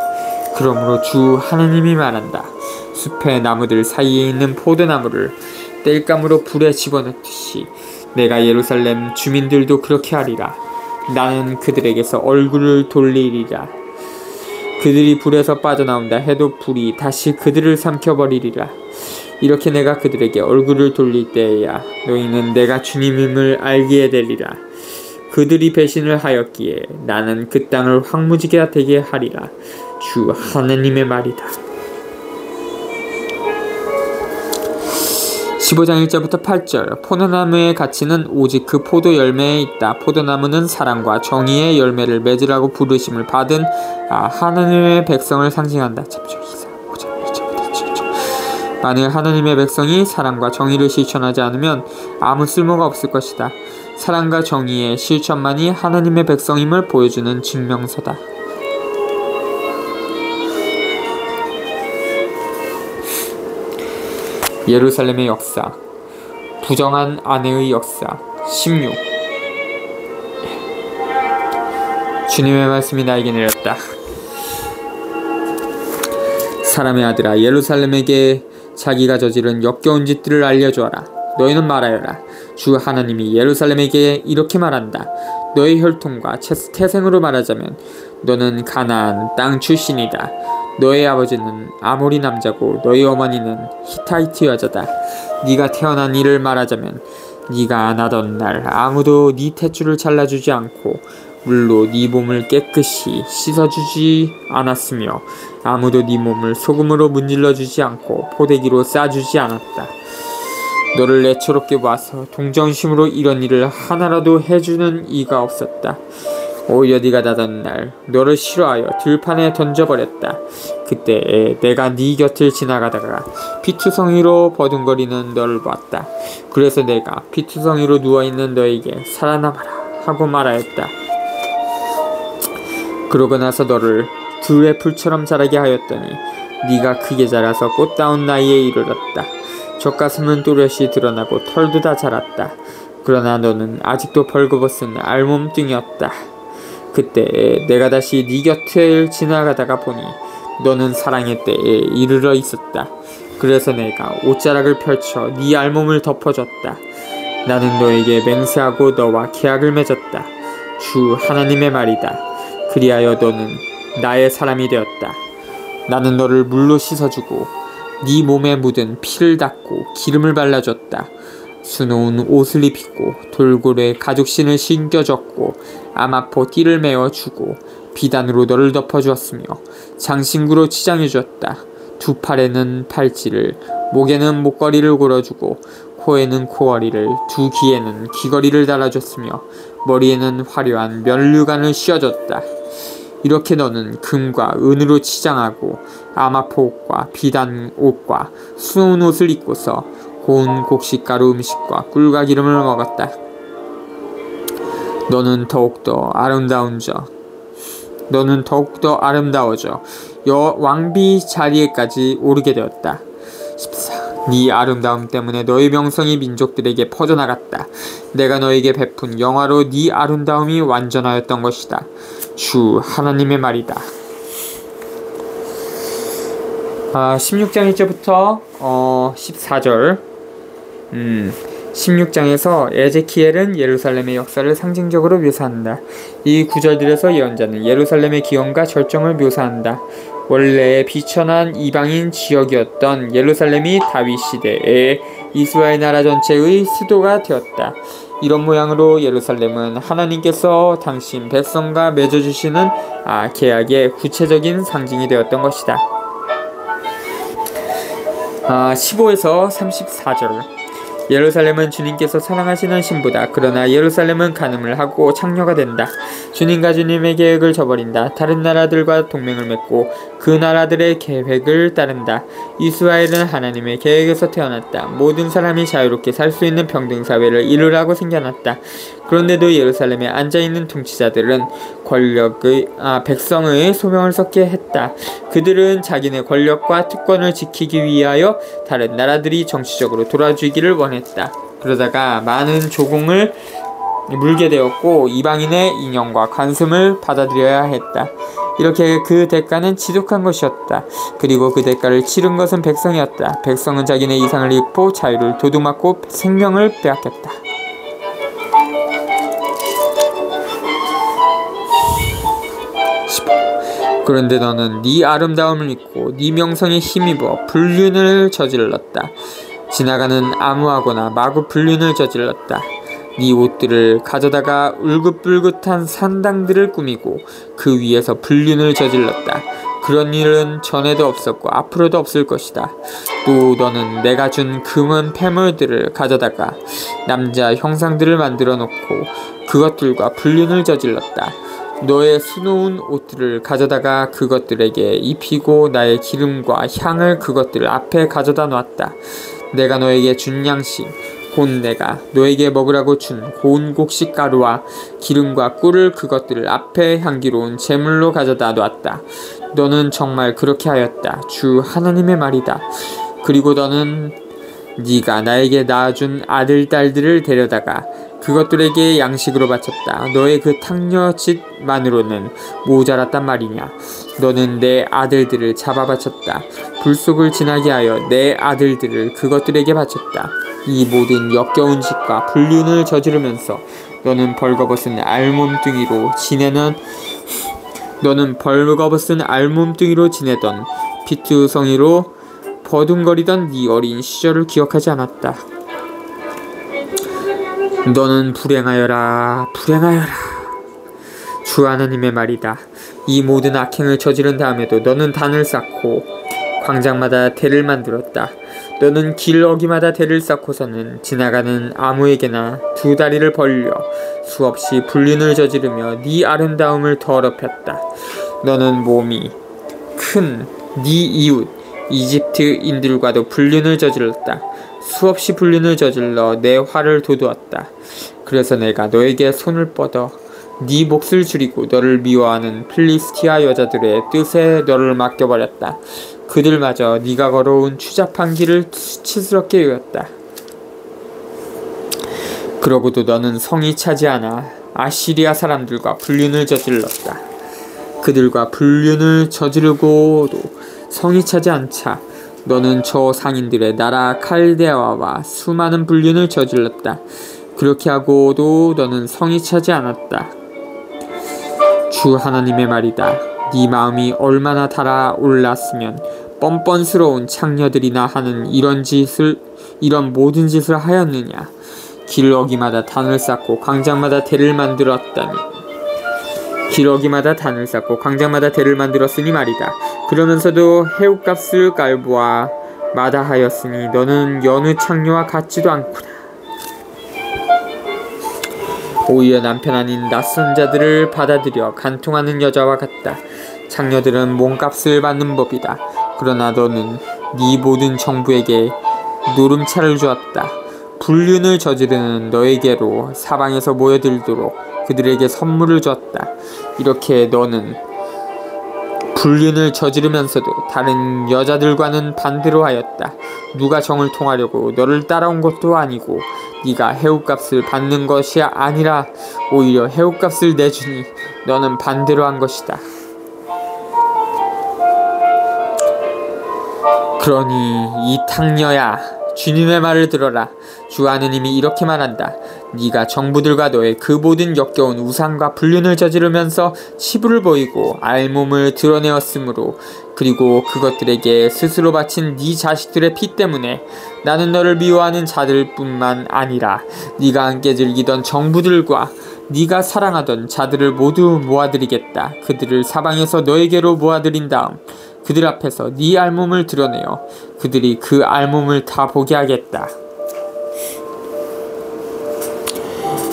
그러므로 주 하나님이 말한다. 숲의 나무들 사이에 있는 포도나무를 땔감으로 불에 집어넣듯이 내가 예루살렘 주민들도 그렇게 하리라. 나는 그들에게서 얼굴을 돌리리라. 그들이 불에서 빠져나온다 해도 불이 다시 그들을 삼켜버리리라. 이렇게 내가 그들에게 얼굴을 돌릴 때에야 너희는 내가 주님임을 알게 되리라. 그들이 배신을 하였기에 나는 그 땅을 황무지게 되게 하리라. 주 하나님의 말이다. 15장 1절부터 8절. 포도나무의 가치는 오직 그 포도 열매에 있다. 포도나무는 사랑과 정의의 열매를 맺으라고 부르심을 받은 하나님의 백성을 상징한다. 만일 하나님의 백성이 사랑과 정의를 실천하지 않으면 아무 쓸모가 없을 것이다. 사랑과 정의의 실천만이 하나님의 백성임을 보여주는 증명서다. 예루살렘의 역사, 부정한 아내의 역사. 16. 주님의 말씀이 나에게 내렸다. 사람의 아들아, 예루살렘에게 자기가 저지른 역겨운 짓들을 알려주어라. 너희는 말하여라. 주 하나님이 예루살렘에게 이렇게 말한다. 너의 혈통과 태생으로 말하자면 너는 가나안 땅 출신이다. 너의 아버지는 아모리 남자고 너희 어머니는 히타이트 여자다. 네가 태어난 일을 말하자면 네가 나던 날 아무도 네 탯줄을 잘라주지 않고 물로 네 몸을 깨끗이 씻어주지 않았으며 아무도 네 몸을 소금으로 문질러주지 않고 포대기로 싸주지 않았다. 너를 애처롭게 봐서 동정심으로 이런 일을 하나라도 해주는 이가 없었다. 오히려 네가 나던 날 너를 싫어하여 들판에 던져버렸다. 그때 내가 네 곁을 지나가다가 피투성이로 버둥거리는 너를 봤다. 그래서 내가 피투성이로 누워있는 너에게 살아남아라 하고 말하였다. 그러고 나서 너를 들의 풀처럼 자라게 하였더니 네가 크게 자라서 꽃다운 나이에 이르렀다. 젖가슴은 또렷이 드러나고 털도 다 자랐다. 그러나 너는 아직도 벌거벗은 알몸뚱이였다. 그때 내가 다시 네 곁을 지나가다가 보니 너는 사랑의 때에 이르러 있었다. 그래서 내가 옷자락을 펼쳐 네 알몸을 덮어줬다. 나는 너에게 맹세하고 너와 계약을 맺었다. 주 하나님의 말이다. 그리하여 너는 나의 사람이 되었다. 나는 너를 물로 씻어주고 네 몸에 묻은 피를 닦고 기름을 발라줬다. 수놓은 옷을 입히고 돌고래 가죽신을 신겨줬고 아마포 띠를 메어주고 비단으로 너를 덮어주었으며 장신구로 치장해주었다. 두 팔에는 팔찌를, 목에는 목걸이를 걸어주고 코에는 코걸이를, 두 귀에는 귀걸이를 달아줬으며 머리에는 화려한 면류관을 씌워줬다. 이렇게 너는 금과 은으로 치장하고 아마포 옷과 비단 옷과 수놓은 옷을 입고서 고운 곡식가루 음식과 꿀과 기름을 먹었다. 너는 더욱더 아름다워져 왕비 자리에까지 오르게 되었다. 14. 네 아름다움 때문에 너의 명성이 민족들에게 퍼져나갔다. 내가 너에게 베푼 영화로 네 아름다움이 완전하였던 것이다. 주 하나님의 말이다. 16장 1절부터 14절 16장에서 에제키엘은 예루살렘의 역사를 상징적으로 묘사한다. 이 구절들에서 예언자는 예루살렘의 기원과 절정을 묘사한다. 원래 비천한 이방인 지역이었던 예루살렘이 다윗 시대에 이스라엘 나라 전체의 수도가 되었다. 이런 모양으로 예루살렘은 하나님께서 당신 백성과 맺어주시는 계약의 구체적인 상징이 되었던 것이다. 15에서 34절 예루살렘은 주님께서 사랑하시는 신부다. 그러나 예루살렘은 간음을 하고 창녀가 된다. 주님과 주님의 계획을 저버린다. 다른 나라들과 동맹을 맺고 그 나라들의 계획을 따른다. 이스라엘은 하나님의 계획에서 태어났다. 모든 사람이 자유롭게 살 수 있는 평등사회를 이루라고 생겨났다. 그런데도 예루살렘에 앉아있는 통치자들은 백성의 소명을 썩게 했다. 그들은 자기네 권력과 특권을 지키기 위하여 다른 나라들이 정치적으로 돌아주기를 원했다. 그러다가 많은 조공을 물게 되었고 이방인의 인형과 관습을 받아들여야 했다. 이렇게 그 대가는 지독한 것이었다. 그리고 그 대가를 치른 것은 백성이었다. 백성은 자기네 이상을 입고 자유를 도둑맞고 생명을 빼앗겼다. 그런데 너는 네 아름다움을 잊고 네 명성에 힘입어 불륜을 저질렀다. 지나가는 아무하거나 마구 불륜을 저질렀다. 네 옷들을 가져다가 울긋불긋한 산당들을 꾸미고 그 위에서 불륜을 저질렀다. 그런 일은 전에도 없었고 앞으로도 없을 것이다. 또 너는 내가 준 금은 폐물들을 가져다가 남자 형상들을 만들어 놓고 그것들과 불륜을 저질렀다. 너의 수놓은 옷들을 가져다가 그것들에게 입히고 나의 기름과 향을 그것들 앞에 가져다 놨다. 내가 너에게 준 양식 곧 내가 너에게 먹으라고 준 고운 곡식 가루와 기름과 꿀을 그것들 앞에 향기로운 제물로 가져다 놨다. 너는 정말 그렇게 하였다. 주 하나님의 말이다. 그리고 너는 네가 나에게 낳아준 아들 딸들을 데려다가 그것들에게 양식으로 바쳤다. 너의 그 탕녀짓만으로는 모자랐단 말이냐. 너는 내 아들들을 잡아 바쳤다. 불속을 지나게 하여 내 아들들을 그것들에게 바쳤다. 이 모든 역겨운 짓과 불륜을 저지르면서 너는 벌거벗은 알몸뚱이로 지내던 피투성이로 버둥거리던 네 어린 시절을 기억하지 않았다. 너는 불행하여라. 주 하나님의 말이다. 이 모든 악행을 저지른 다음에도 너는 단을 쌓고 광장마다 대를 만들었다. 너는 길 어기마다 대를 쌓고서는 지나가는 아무에게나 두 다리를 벌려 수없이 불륜을 저지르며 네 아름다움을 더럽혔다. 너는 몸이 큰 네 이웃 이집트인들과도 불륜을 저질렀다. 수없이 불륜을 저질러 내 화를 돋우었다. 그래서 내가 너에게 손을 뻗어 네 몫을 줄이고 너를 미워하는 필리스티아 여자들의 뜻에 너를 맡겨버렸다. 그들마저 네가 걸어온 추잡한 길을 수치스럽게 여겼다. 그러고도 너는 성이 차지 않아 아시리아 사람들과 불륜을 저질렀다. 그들과 불륜을 저지르고도 성이 차지 않자 너는 저 상인들의 나라 칼데아와 수많은 불륜을 저질렀다. 그렇게 하고도 너는 성이 차지 않았다. 주 하나님의 말이다. 네 마음이 얼마나 달아올랐으면 뻔뻔스러운 창녀들이나 하는 이런 모든 짓을 하였느냐. 기러기마다 단을 쌓고 광장마다 대를 만들었다니. 기러기마다 단을 쌓고 광장마다 대를 만들었으니 말이다. 그러면서도 해옥값을 깔보아 마다하였으니 너는 여느 창녀와 같지도 않구나. 오히려 남편 아닌 낯선 자들을 받아들여 간통하는 여자와 같다. 창녀들은 몸값을 받는 법이다. 그러나 너는 네 모든 정부에게 노름차를 주었다. 불륜을 저지르는 너에게로 사방에서 모여들도록 그들에게 선물을 줬다. 이렇게 너는 불륜을 저지르면서도 다른 여자들과는 반대로 하였다. 누가 정을 통하려고 너를 따라온 것도 아니고 네가 해옥값을 받는 것이 아니라 오히려 해옥값을 내주니 너는 반대로 한 것이다. 그러니 이 탕녀야, 주님의 말을 들어라. 주 하느님이 이렇게 말한다. 네가 정부들과 너의 그 모든 역겨운 우상과 불륜을 저지르면서 치부를 보이고 알몸을 드러내었으므로, 그리고 그것들에게 스스로 바친 네 자식들의 피 때문에 나는 너를 미워하는 자들뿐만 아니라 네가 함께 즐기던 정부들과 네가 사랑하던 자들을 모두 모아들이겠다. 그들을 사방에서 너에게로 모아들인 다음 그들 앞에서 네 알몸을 드러내어 그들이 그 알몸을 다 보게 하겠다.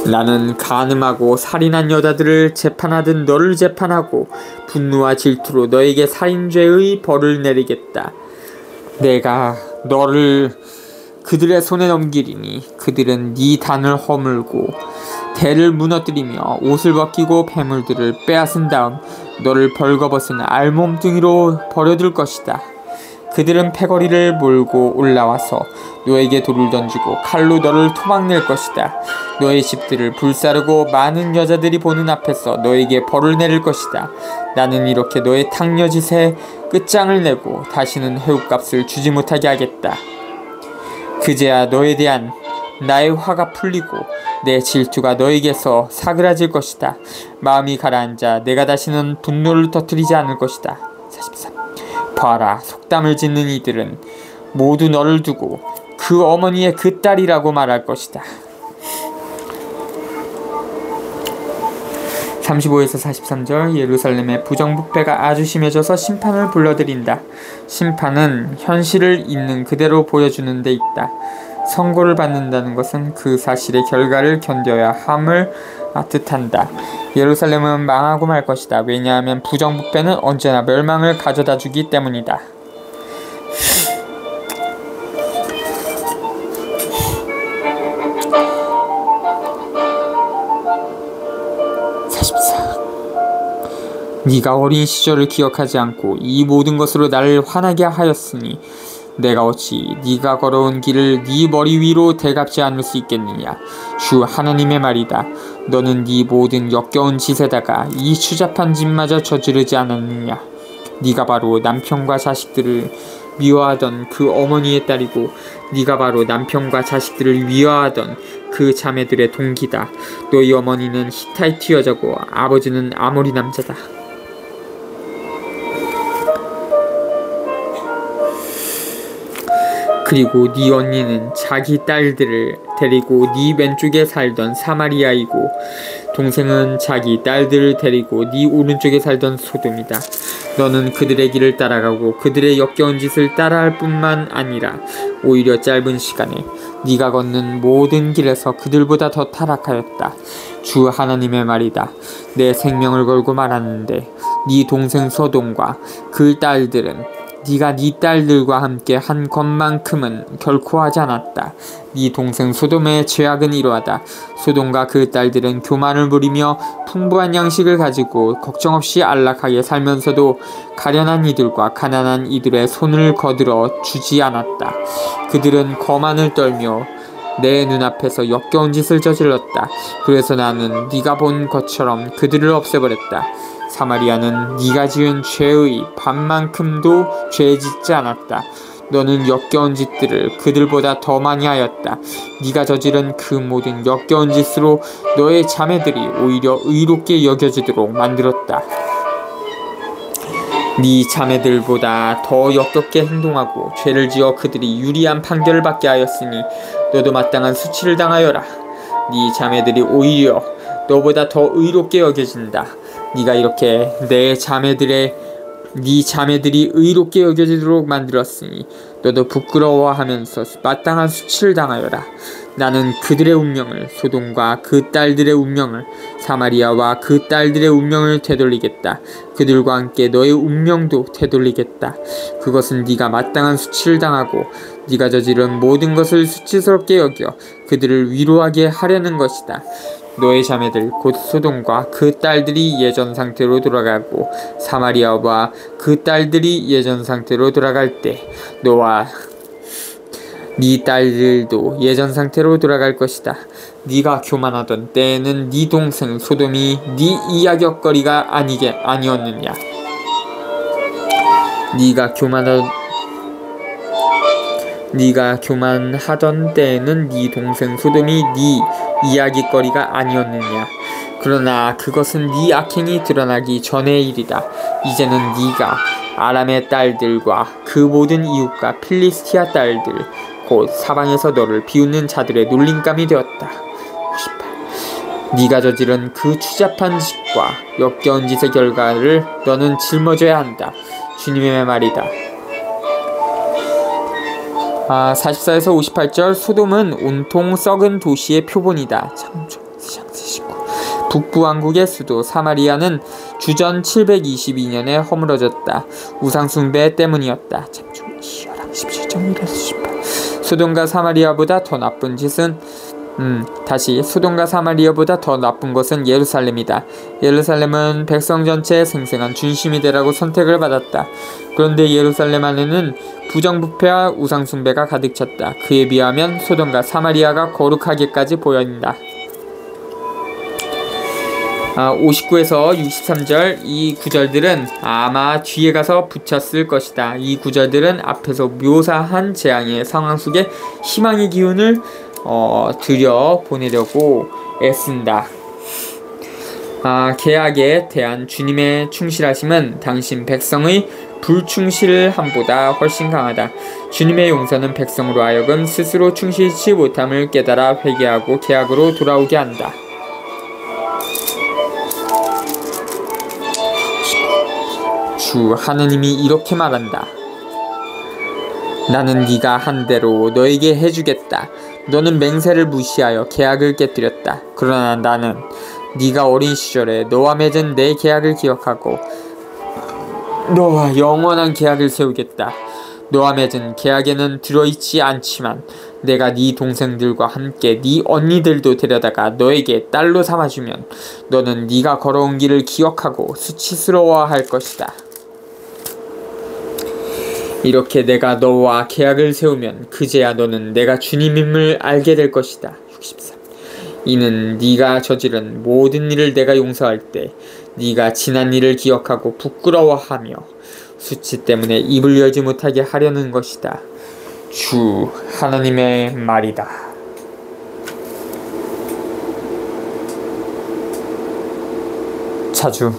나는 간음하고 살인한 여자들을 재판하듯 너를 재판하고 분노와 질투로 너에게 살인죄의 벌을 내리겠다. 내가 너를 그들의 손에 넘기리니 그들은 네 단을 허물고 대를 무너뜨리며 옷을 벗기고 폐물들을 빼앗은 다음 너를 벌거벗은 알몸뚱이로 버려둘 것이다. 그들은 패거리를 몰고 올라와서 너에게 돌을 던지고 칼로 너를 토막낼 것이다. 너의 집들을 불사르고 많은 여자들이 보는 앞에서 너에게 벌을 내릴 것이다. 나는 이렇게 너의 탕녀짓에 끝장을 내고 다시는 회옷값을 주지 못하게 하겠다. 그제야 너에 대한 나의 화가 풀리고 내 질투가 너에게서 사그라질 것이다. 마음이 가라앉아 내가 다시는 분노를 터뜨리지 않을 것이다. 43. 봐라, 속담을 짓는 이들은 모두 너를 두고 그 어머니의 그 딸이라고 말할 것이다. 35에서 43절. 예루살렘의 부정부패가 아주 심해져서 심판을 불러들인다. 심판은 현실을 있는 그대로 보여주는 데 있다. 선고를 받는다는 것은 그 사실의 결과를 견뎌야 함을 뜻한다. 예루살렘은 망하고 말 것이다. 왜냐하면 부정부패는 언제나 멸망을 가져다 주기 때문이다. 44. 네가 어린 시절을 기억하지 않고 이 모든 것으로 나를 화나게 하였으니 내가 어찌 네가 걸어온 길을 네 머리 위로 대갚지 않을 수 있겠느냐. 주 하나님의 말이다. 너는 네 모든 역겨운 짓에다가 이 추잡한 짓마저 저지르지 않았느냐. 네가 바로 남편과 자식들을 미워하던 그 어머니의 딸이고 네가 바로 남편과 자식들을 미워하던 그 자매들의 동기다. 너희 어머니는 히타이트 여자고 아버지는 아모리 남자다. 그리고 네 언니는 자기 딸들을 데리고 네 왼쪽에 살던 사마리아이고 동생은 자기 딸들을 데리고 네 오른쪽에 살던 소돔이다. 너는 그들의 길을 따라가고 그들의 역겨운 짓을 따라할 뿐만 아니라 오히려 짧은 시간에 네가 걷는 모든 길에서 그들보다 더 타락하였다. 주 하나님의 말이다. 내 생명을 걸고 말하는데 네 동생 소돔과 그 딸들은 네가 네 딸들과 함께 한 것만큼은 결코 하지 않았다. 네 동생 소돔의 죄악은 이러하다. 소돔과 그 딸들은 교만을 부리며 풍부한 양식을 가지고 걱정 없이 안락하게 살면서도 가련한 이들과 가난한 이들의 손을 거들어 주지 않았다. 그들은 거만을 떨며 내 눈앞에서 역겨운 짓을 저질렀다. 그래서 나는 네가 본 것처럼 그들을 없애버렸다. 사마리아는 네가 지은 죄의 반만큼도 죄 짓지 않았다. 너는 역겨운 짓들을 그들보다 더 많이 하였다. 네가 저지른 그 모든 역겨운 짓으로 너의 자매들이 오히려 의롭게 여겨지도록 만들었다. 네 자매들보다 더 역겹게 행동하고 죄를 지어 그들이 유리한 판결을 받게 하였으니 너도 마땅한 수치를 당하여라. 네 자매들이 오히려 너보다 더 의롭게 여겨진다. 네가 이렇게 네 자매들이 의롭게 여겨지도록 만들었으니 너도 부끄러워하면서 마땅한 수치를 당하여라. 나는 그들의 운명을, 소돔과 그 딸들의 운명을, 사마리아와 그 딸들의 운명을 되돌리겠다. 그들과 함께 너의 운명도 되돌리겠다. 그것은 네가 마땅한 수치를 당하고 네가 저지른 모든 것을 수치스럽게 여겨 그들을 위로하게 하려는 것이다. 너의 자매들 곧 소돔과 그 딸들이 예전 상태로 돌아가고 사마리아와 그 딸들이 예전 상태로 돌아갈 때 너와 네 딸들도 예전 상태로 돌아갈 것이다. 네가 교만하던 때에는 네 동생 소돔이 네 이야깃거리가 아니었느냐. 네가 교만하던 때에는 네 동생 소돔이 네 이야깃거리가 아니었느냐. 그러나 그것은 네 악행이 드러나기 전의 일이다. 이제는 네가 아람의 딸들과 그 모든 이웃과 필리스티아 딸들 곧 사방에서 너를 비웃는 자들의 놀림감이 되었다. 58. 네가 저지른 그 추잡한 짓과 역겨운 짓의 결과를 너는 짊어져야 한다. 주님의 말이다. 44에서 58절. 소돔은 온통 썩은 도시의 표본이다. 북부 왕국의 수도 사마리아는 주전 722년에 허물어졌다. 우상숭배 때문이었다. 소돔과 사마리아보다 더 나쁜 것은 예루살렘이다. 예루살렘은 백성 전체의 생생한 중심이 되라고 선택을 받았다. 그런데 예루살렘 안에는 부정부패와 우상숭배가 가득 찼다. 그에 비하면 소돔과 사마리아가 거룩하게까지 보인다. 59에서 63절. 이 구절들은 아마 뒤에 가서 붙였을 것이다. 이 구절들은 앞에서 묘사한 재앙의 상황 속에 희망의 기운을 들여보내려고 애쓴다. 계약에 대한 주님의 충실하심은 당신 백성의 불충실함보다 훨씬 강하다. 주님의 용서는 백성으로 하여금 스스로 충실치 못함을 깨달아 회개하고 계약으로 돌아오게 한다. 주 하느님이 이렇게 말한다. 나는 네가 한 대로 너에게 해주겠다. 너는 맹세를 무시하여 계약을 깨뜨렸다. 그러나 나는 네가 어린 시절에 너와 맺은 내 계약을 기억하고 너와 영원한 계약을 세우겠다. 너와 맺은 계약에는 들어있지 않지만 내가 네 동생들과 함께 네 언니들도 데려다가 너에게 딸로 삼아주면 너는 네가 걸어온 길을 기억하고 수치스러워할 것이다. 이렇게 내가 너와 계약을 세우면 그제야 너는 내가 주님임을 알게 될 것이다. 63. 이는 네가 저지른 모든 일을 내가 용서할 때 네가 지난 일을 기억하고 부끄러워하며 수치 때문에 입을 열지 못하게 하려는 것이다. 주 하나님의 말이다. 자주